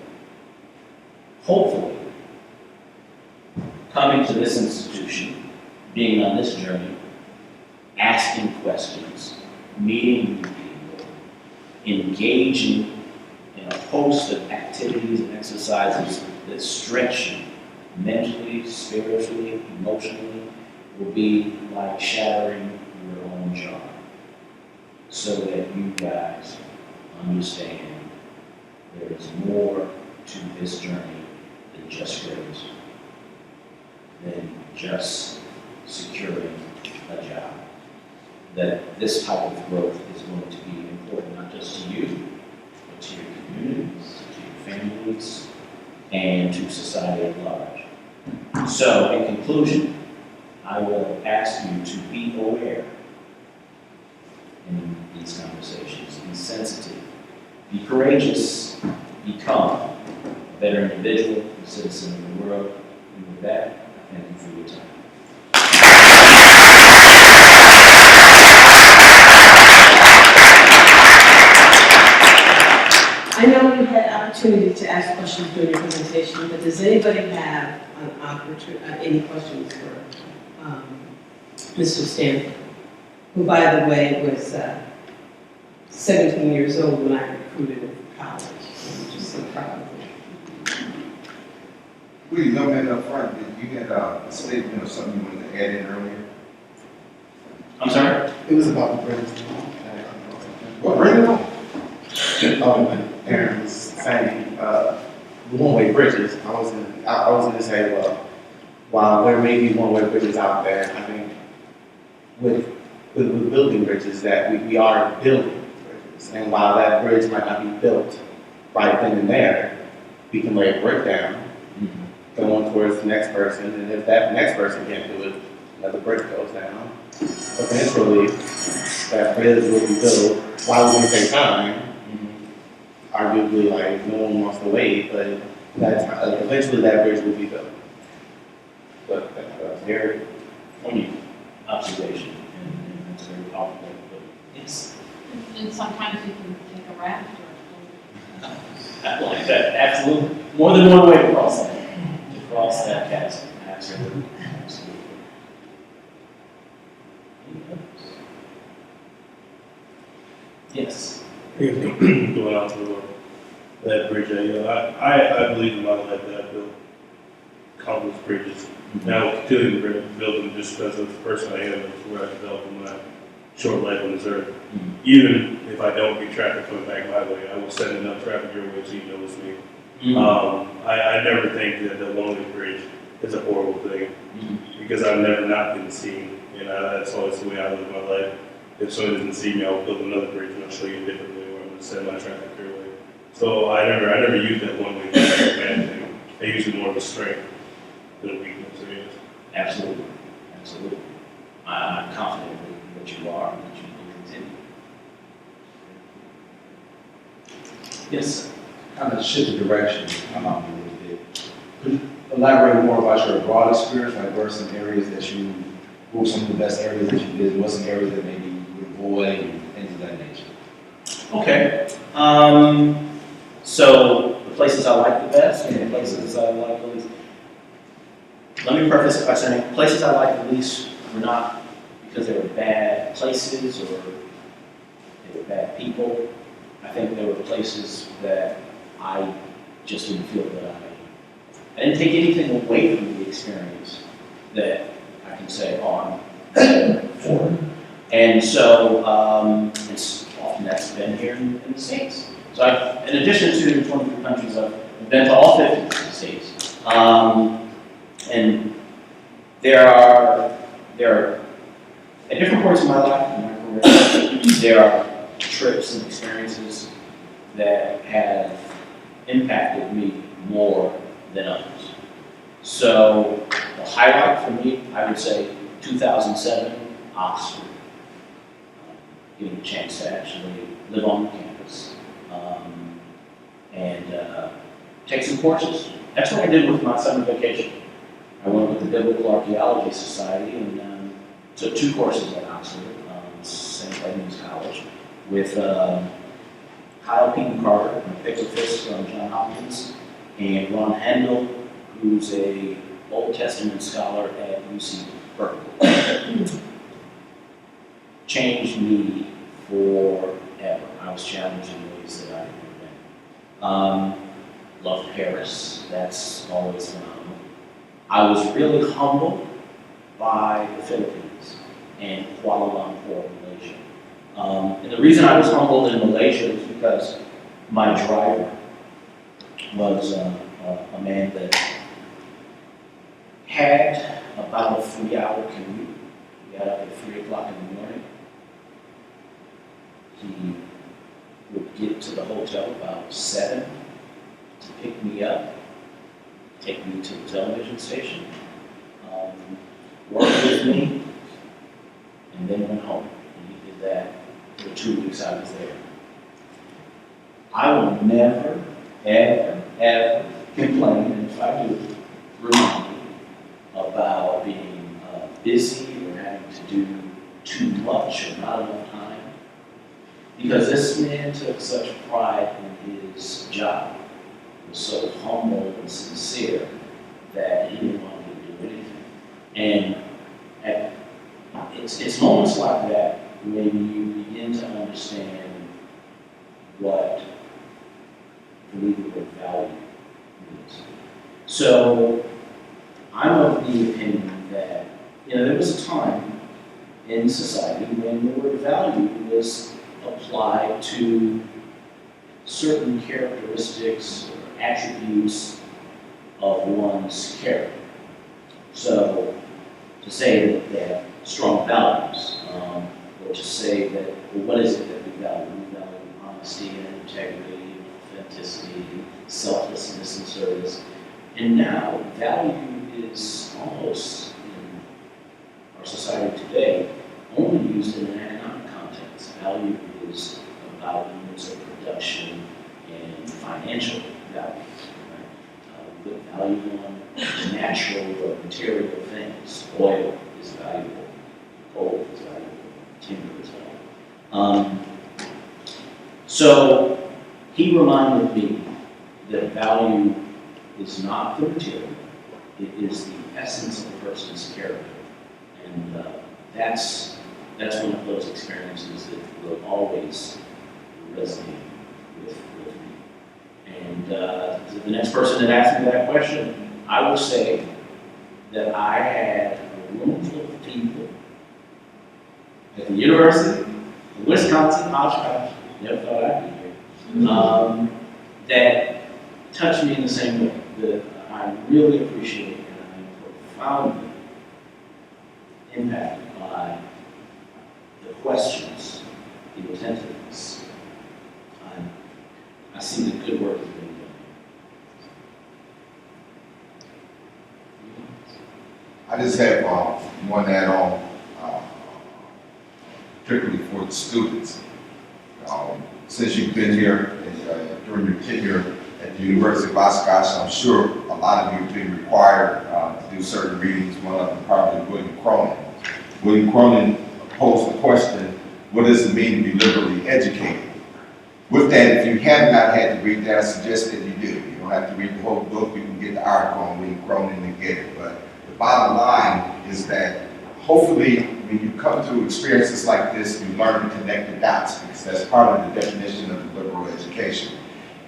Hopefully, coming to this institution, being on this journey, asking questions, meeting new people, engaging in a host of activities and exercises that stretch you mentally, spiritually, emotionally, will be like shattering your own jar. so that you guys understand there is more to this journey than just grades, than just securing a job. That this type of growth is going to be important not just to you, but to your communities, to your families, and to society at large. So, in conclusion, I will ask you to be aware in these conversations, be sensitive, be courageous, become a better individual, a citizen of the world. And with that, I thank you for your time. I know you had opportunity to ask questions during your presentation, but does anybody have an any questions for Mr. Stanford, who, by the way, was 17 years old when I recruited him for college. I'm just so proud of him. We young man up front, you had a statement or something you wanted to add in earlier? I'm sorry? It was about the bridges. Well, bring it on. Aaron was saying, one-way bridges. I was gonna say, well, while there may be one-way bridges out there, I think with building bridges, that we are building bridges. And while that bridge might not be built right then and there, we can lay a brick down, go on towards the next person, and if that next person can't do it, another brick goes down. Eventually, that bridge will be built. While we're gonna take time, arguably, like, no one wants to wait, but eventually that bridge will be built. But that's very Only observation, and that's very powerful, but it's, And sometimes you can take a raft or. I like that, absolutely. More than one way to cross that chasm, absolutely, absolutely. Yes. Going out to that bridge, I believe in my life that I built countless bridges. Now, I'll continue to build them just because of the person I am, and where I developed in my short life on this earth. Even if I don't get traffic coming back my way, I will send enough traffic your way so you know it's me. I never think that the one-way bridge is a horrible thing, because I've never not been seen, and that's always the way I live my life. If someone doesn't see me, I'll build another bridge and I'll show you a different way where I'm going to send my traffic your way. So I never use that one-way bridge as a bad thing. I use it more of a strength than a weakness. Absolutely, absolutely. I'm confident that you are, and that you will continue. Yes. Kind of shift the direction a little bit. Could you elaborate more about your broad experience? Like, what are some areas that you, what were some of the best areas that you did? What are some areas that maybe you would avoid and things of that nature? Okay. So the places I like the best and the places I like the least. Let me preface it by saying places I like the least were not because they were bad places or they were bad people. I think there were places that I just didn't feel that I didn't take anything away from the experience that I can say, oh, I'm for it. And so it's often that's been here in the States. So in addition to the 23 countries, I've been to all 50 states. And there are, at different points in my life, in my career, there are trips and experiences that have impacted me more than others. So the highlight for me, I would say 2007, Oxford. Getting a chance to actually live on the campus and take some courses. That's what I did with my summer vacation. I went with the Biblical Archaeology Society and took 2 courses at Oxford, St. Edmund's College, with Kyle Peyton Carter, and Victor Fisk from Johns Hopkins, and Ron Handel, who's a Old Testament scholar at UC Berkeley. Changed me forever. I was challenged in ways that I had never been. Loved Paris. That's always phenomenal. I was really humbled by the Philippines and Kuala Lumpur, Malaysia. And the reason I was humbled in Malaysia is because my driver was a man that had about a 3-hour commute. He got up at 3 o'clock in the morning. He would get to the hotel about 7 to pick me up, take me to the television station, work with me, and then went home. And he did that for the 2 weeks I was there. I will never, ever, ever complain, and if I do, remind me about being busy or having to do too much or not enough time. Because this man took such pride in his job, was so humble and sincere that he didn't want me to do anything. And it's moments like that when you begin to understand what the legal word value means. So I'm of the opinion that there was a time in society when the word value was applied to certain characteristics or attributes of one's character. So to say that they have strong values, or to say that, well, what is it that we value? We value honesty and integrity, authenticity, selflessness and service. And now value is almost, in our society today, only used in an economic context. Value is about units of production and financial value. Right? We put value on natural or material things. Oil is valuable, gold is valuable, timber is valuable. So he reminded me that value is not the material, it is the essence of a person's character. And that's one of those experiences that will always resonate with me. And to the next person that asked me that question, I will say that I had a room full of people at the University of Wisconsin, Oshkosh, never thought I'd be here, that touched me in the same way, that I really appreciate and I'm profoundly impacted by the questions, the attentiveness. I see the good work that's being done. I just have one add-on, particularly for the students. Since you've been here and during your tenure at the University of Oshkosh, I'm sure a lot of you have been required to do certain readings. One of them probably William Cronin. William Cronin posed the question, what does it mean to be liberally educated? With that, if you have not had to read that, I suggest that you do. You don't have to read the whole book. You can get the article on William Cronin and get it. But the bottom line is that hopefully when you come through experiences like this, you learn to connect the dots, because that's part of the definition of the liberal education.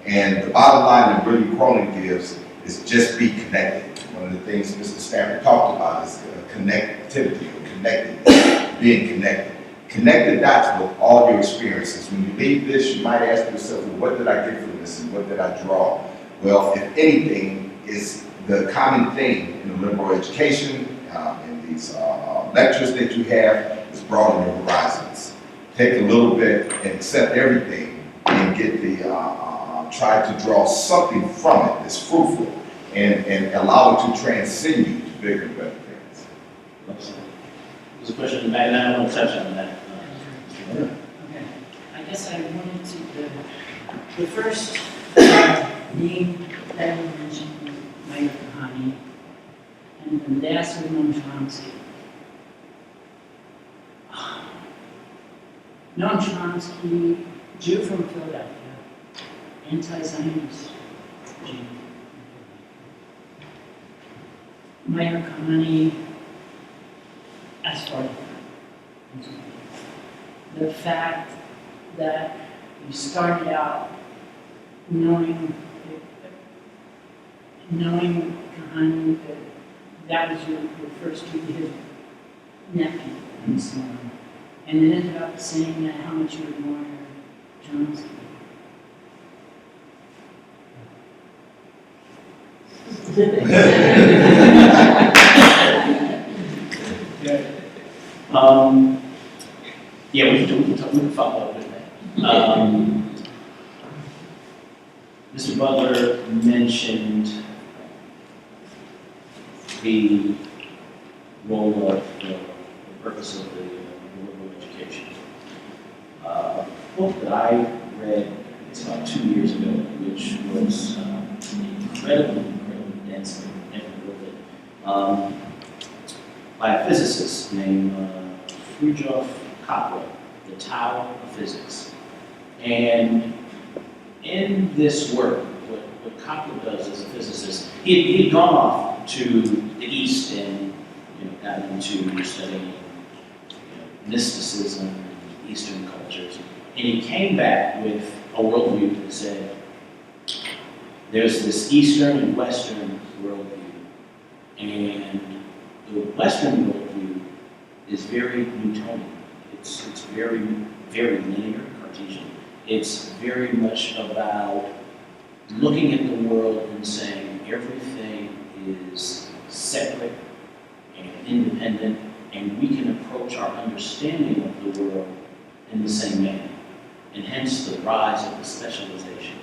And the bottom line that William Cronin gives is just be connected. One of the things Mr. Stanford talked about is connectivity, or connected, being connected. Connect the dots with all your experiences. When you leave this, you might ask yourself, well, what did I get from this and what did I draw? Well, if anything, is the common thing in the liberal education, in these lectures that you have, is broaden your horizons. Take a little bit and accept everything and get the, try to draw something from it that's fruitful and allow it to transcend you to bigger and better things. There's a question in the back, and I want to touch on that. Okay. I guess I wanted to, the first name that you mentioned, Mayor Kahani, and the last one, Noam Chomsky. Noam Chomsky, Jew from Philadelphia, anti-Zionist Jew. Mayor Kahani, as far as the fact that you started out knowing Kahani, that was your first to his nephew and so on. and it ended up saying that how much you admire John's. Yeah, we can follow up with that. Mr. Butler mentioned the role of the purpose of the liberal education. A book that I read, it's about 2 years ago, which was incredibly dense and informative, by a physicist named Fridtjof Capra, The Tao of Physics. And in this work, what Capra does as a physicist, he had gone off to the East and got into studying mysticism and Eastern cultures. And he came back with a worldview that said, there's this Eastern and Western worldview. And the Western worldview is very Newtonian. It's very, very linear, Cartesian. It's very much about looking at the world and saying everything is separate and independent, and we can approach our understanding of the world in the same manner, and hence the rise of the specialization.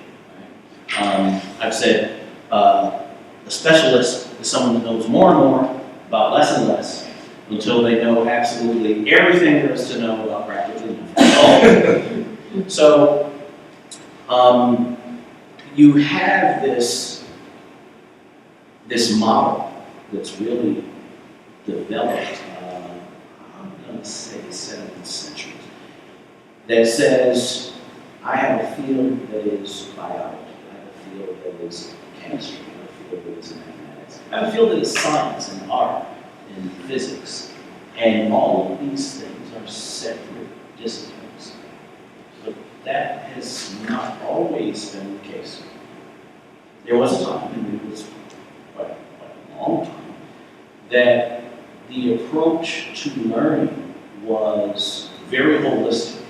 Right? I've said a specialist is someone that knows more and more about less and less until they know absolutely everything there is to know about practically nothing. So you have this model that's really developed, I'm going to say 7th century, that says, I have a field that is biology, I have a field that is chemistry, I have a field that is mathematics, I have a field that is science and art and physics, and all of these things are separate disciplines. But that has not always been the case. There was a time, and it was quite a long time, that the approach to learning was very holistic,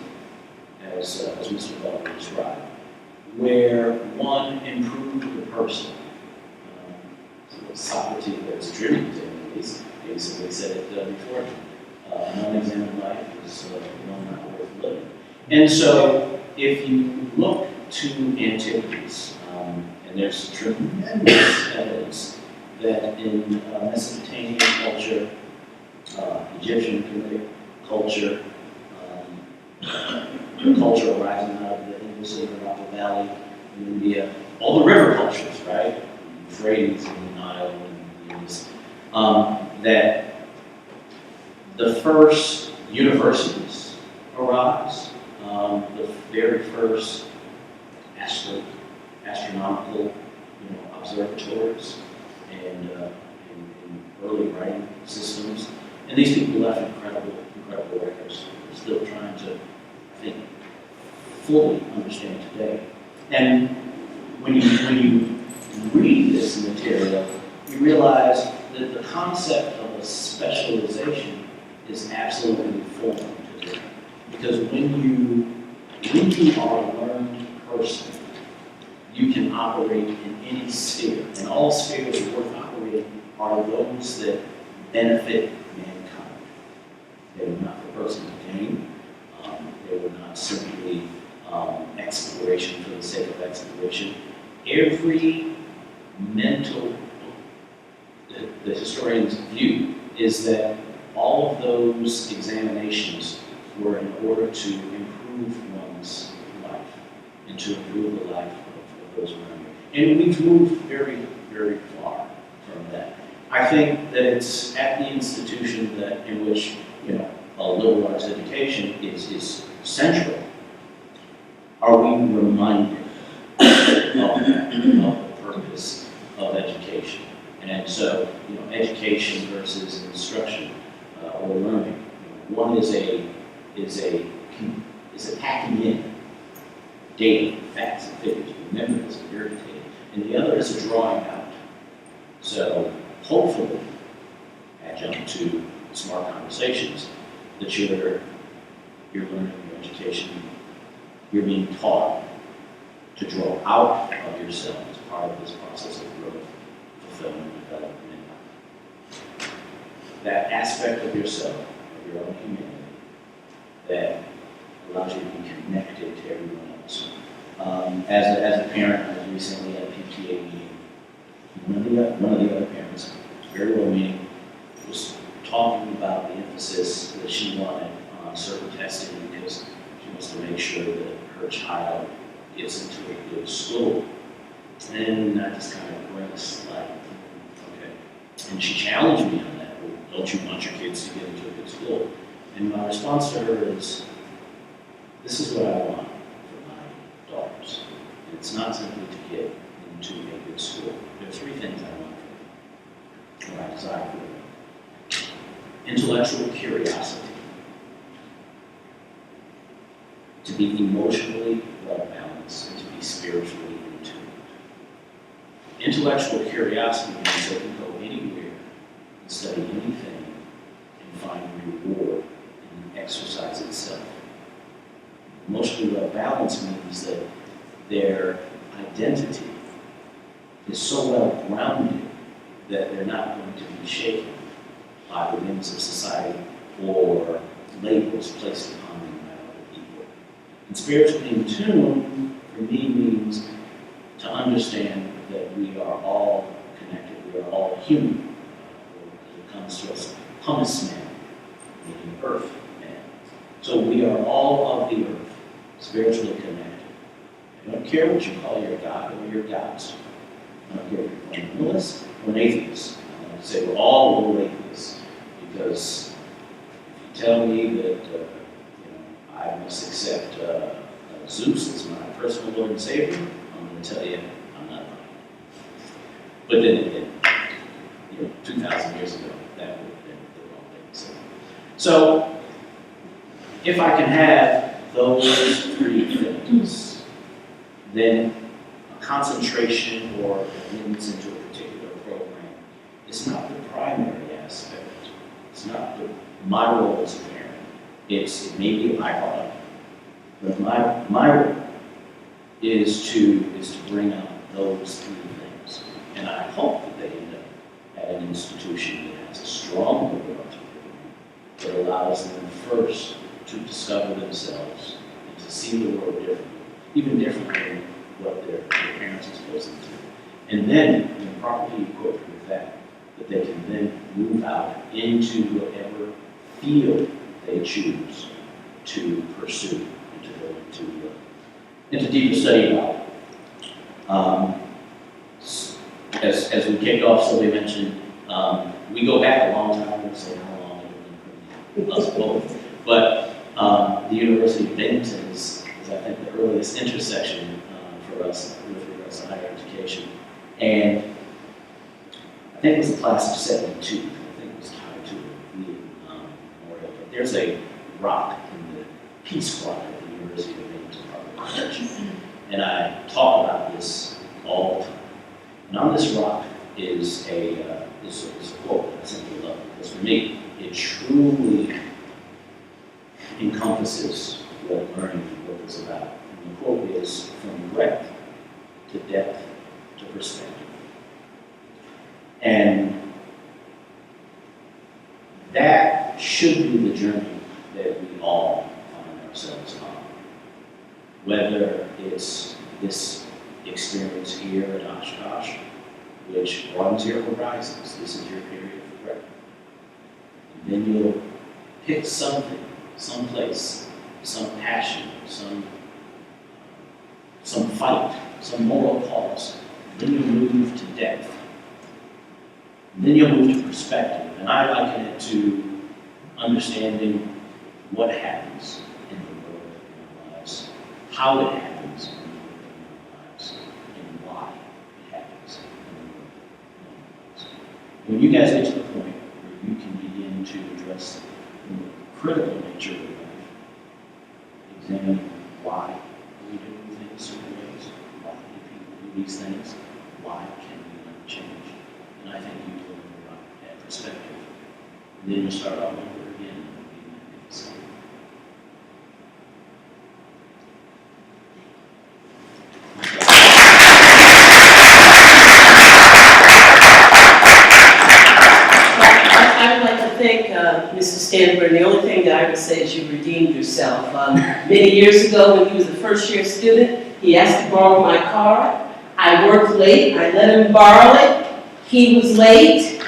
as Mr. Butler described, where one improved the person. Socrates, that's driven to him, basically said it before. An unexamined life is one not worth living. And so, if you look to antiquities, and there's tremendous evidence that in Mesopotamian culture, Egyptian Kemetic culture, culture arising out of the Indus River Valley in India, all the river cultures, right? Euphrates and the Nile and the Indus, that the first universities arise, the very first astronomical observatories and early writing systems. And these people left incredible records. We're still trying to, I think, fully understand today. And when you read this material, you realize that the concept of a specialization is absolutely foreign today. Because when you are a learned person, you can operate in any sphere. And all spheres worth operating are those that benefit mankind. They were not for personal gain. They were not simply exploration for the sake of exploration. Every mental, the historian's view is that all of those examinations were in order to improve one's life and to improve the life of those around you. And we've moved very, very far from that. I think that it's at the institution that in which a liberal arts education is central. Are we reminded of the purpose of education? And so, education versus instruction or learning. One is packing in data, facts, and figures. Remember, it's regurgitated. And the other is a drawing out. So, hopefully, adjunct to smart conversations, that you're your learning, your education, you're being taught to draw out of yourself as part of this process of growth, fulfillment, development. That aspect of yourself, of your own humanity, that allows you to be connected to everyone else. As a parent, I was recently at a PTA meeting. One of the other parents, very well meaning, was talking about the emphasis that she wanted on certain testing because she wants to make sure that her child gets into a good school. And I just kind of grimaced, like, okay. And she challenged me on that. Well, don't you want your kids to get into a good school? And my response to her is, this is what I want for my daughters. And it's not simply to get into a good school. There are three things I want for them, or I desire for them. Intellectual curiosity, to be emotionally well-balanced, and to be spiritually in tune. Intellectual curiosity means they can go anywhere and study anything and find reward in the exercise itself. Emotionally well-balanced means that their identity is so well-grounded that they're not going to be shaken by the winds of society or labels placed upon them by other people. And spiritually in tune, for me, means to understand that we are all connected, we are all human. It comes to us, hummus man, meaning earth man. So we are all of the earth, spiritually connected. I don't care what you call your God or your gods. I don't care if you're a fundamentalist or an atheist. I want to say we're all little atheists. Because if you tell me that I must accept Zeus as my personal Lord and Savior, I'm going to tell you I'm not buying it. But then again, 2,000 years ago, that would have been the wrong thing to say. So, if I can have those three things, then a concentration or attendance into a particular program is not the primary aspect. It's not my role as a parent. It may be a byproduct, but my role is to bring out those three things. And I hope that they end up at an institution that has a strong overarching program that allows them first to discover themselves and to see the world differently, even differently than what their parents exposed them to. And then, when properly equipped with that they can then move out into whatever field they choose to pursue and to go into deeper study about. As we kicked off, so we mentioned, we go back a long time, I won't say how long, us both, but the University of Bennington is I think the earliest intersection for us with regards to higher education. And I think it was the class of 72. I think it was tied to a Vietnam memorial. But there's a rock in the Peace Squad at the University of Bennington College. And I talk about this all the time. And on this rock is a quote I simply love. Because for me, it truly encompasses what learning and what it's about. And the quote is, from breadth to depth to perspective. And that should be the journey that we all find ourselves on. Whether it's this experience here at Oshkosh, which broadens your horizons, this is your period of breadth. And then you'll pick something, some place, some passion, some fight, some moral cause. Then you move to depth. And then you'll move to perspective. And I liken it to understanding what happens in the world in our lives, how it happens in the world in our lives, and why it happens in the world in our lives. When you guys get to the point where you can begin to address the more critical nature of life, examining why we do things certain ways, why do people do these things, why can we not change? And I think you will arrive at perspective. And then you start all over again and be magnificent. Mr. Stanford, the only thing that I would say is you redeemed yourself. Many years ago, when he was a first-year student, he asked to borrow my car. I worked late, I let him borrow it. He was late,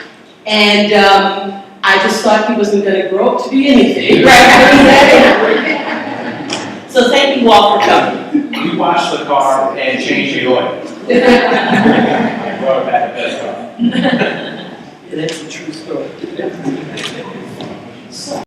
and I just thought he wasn't going to grow up to be anything, right? So thank you all for coming. We washed the car and changed the oil. And brought it back a better car. That's a true story.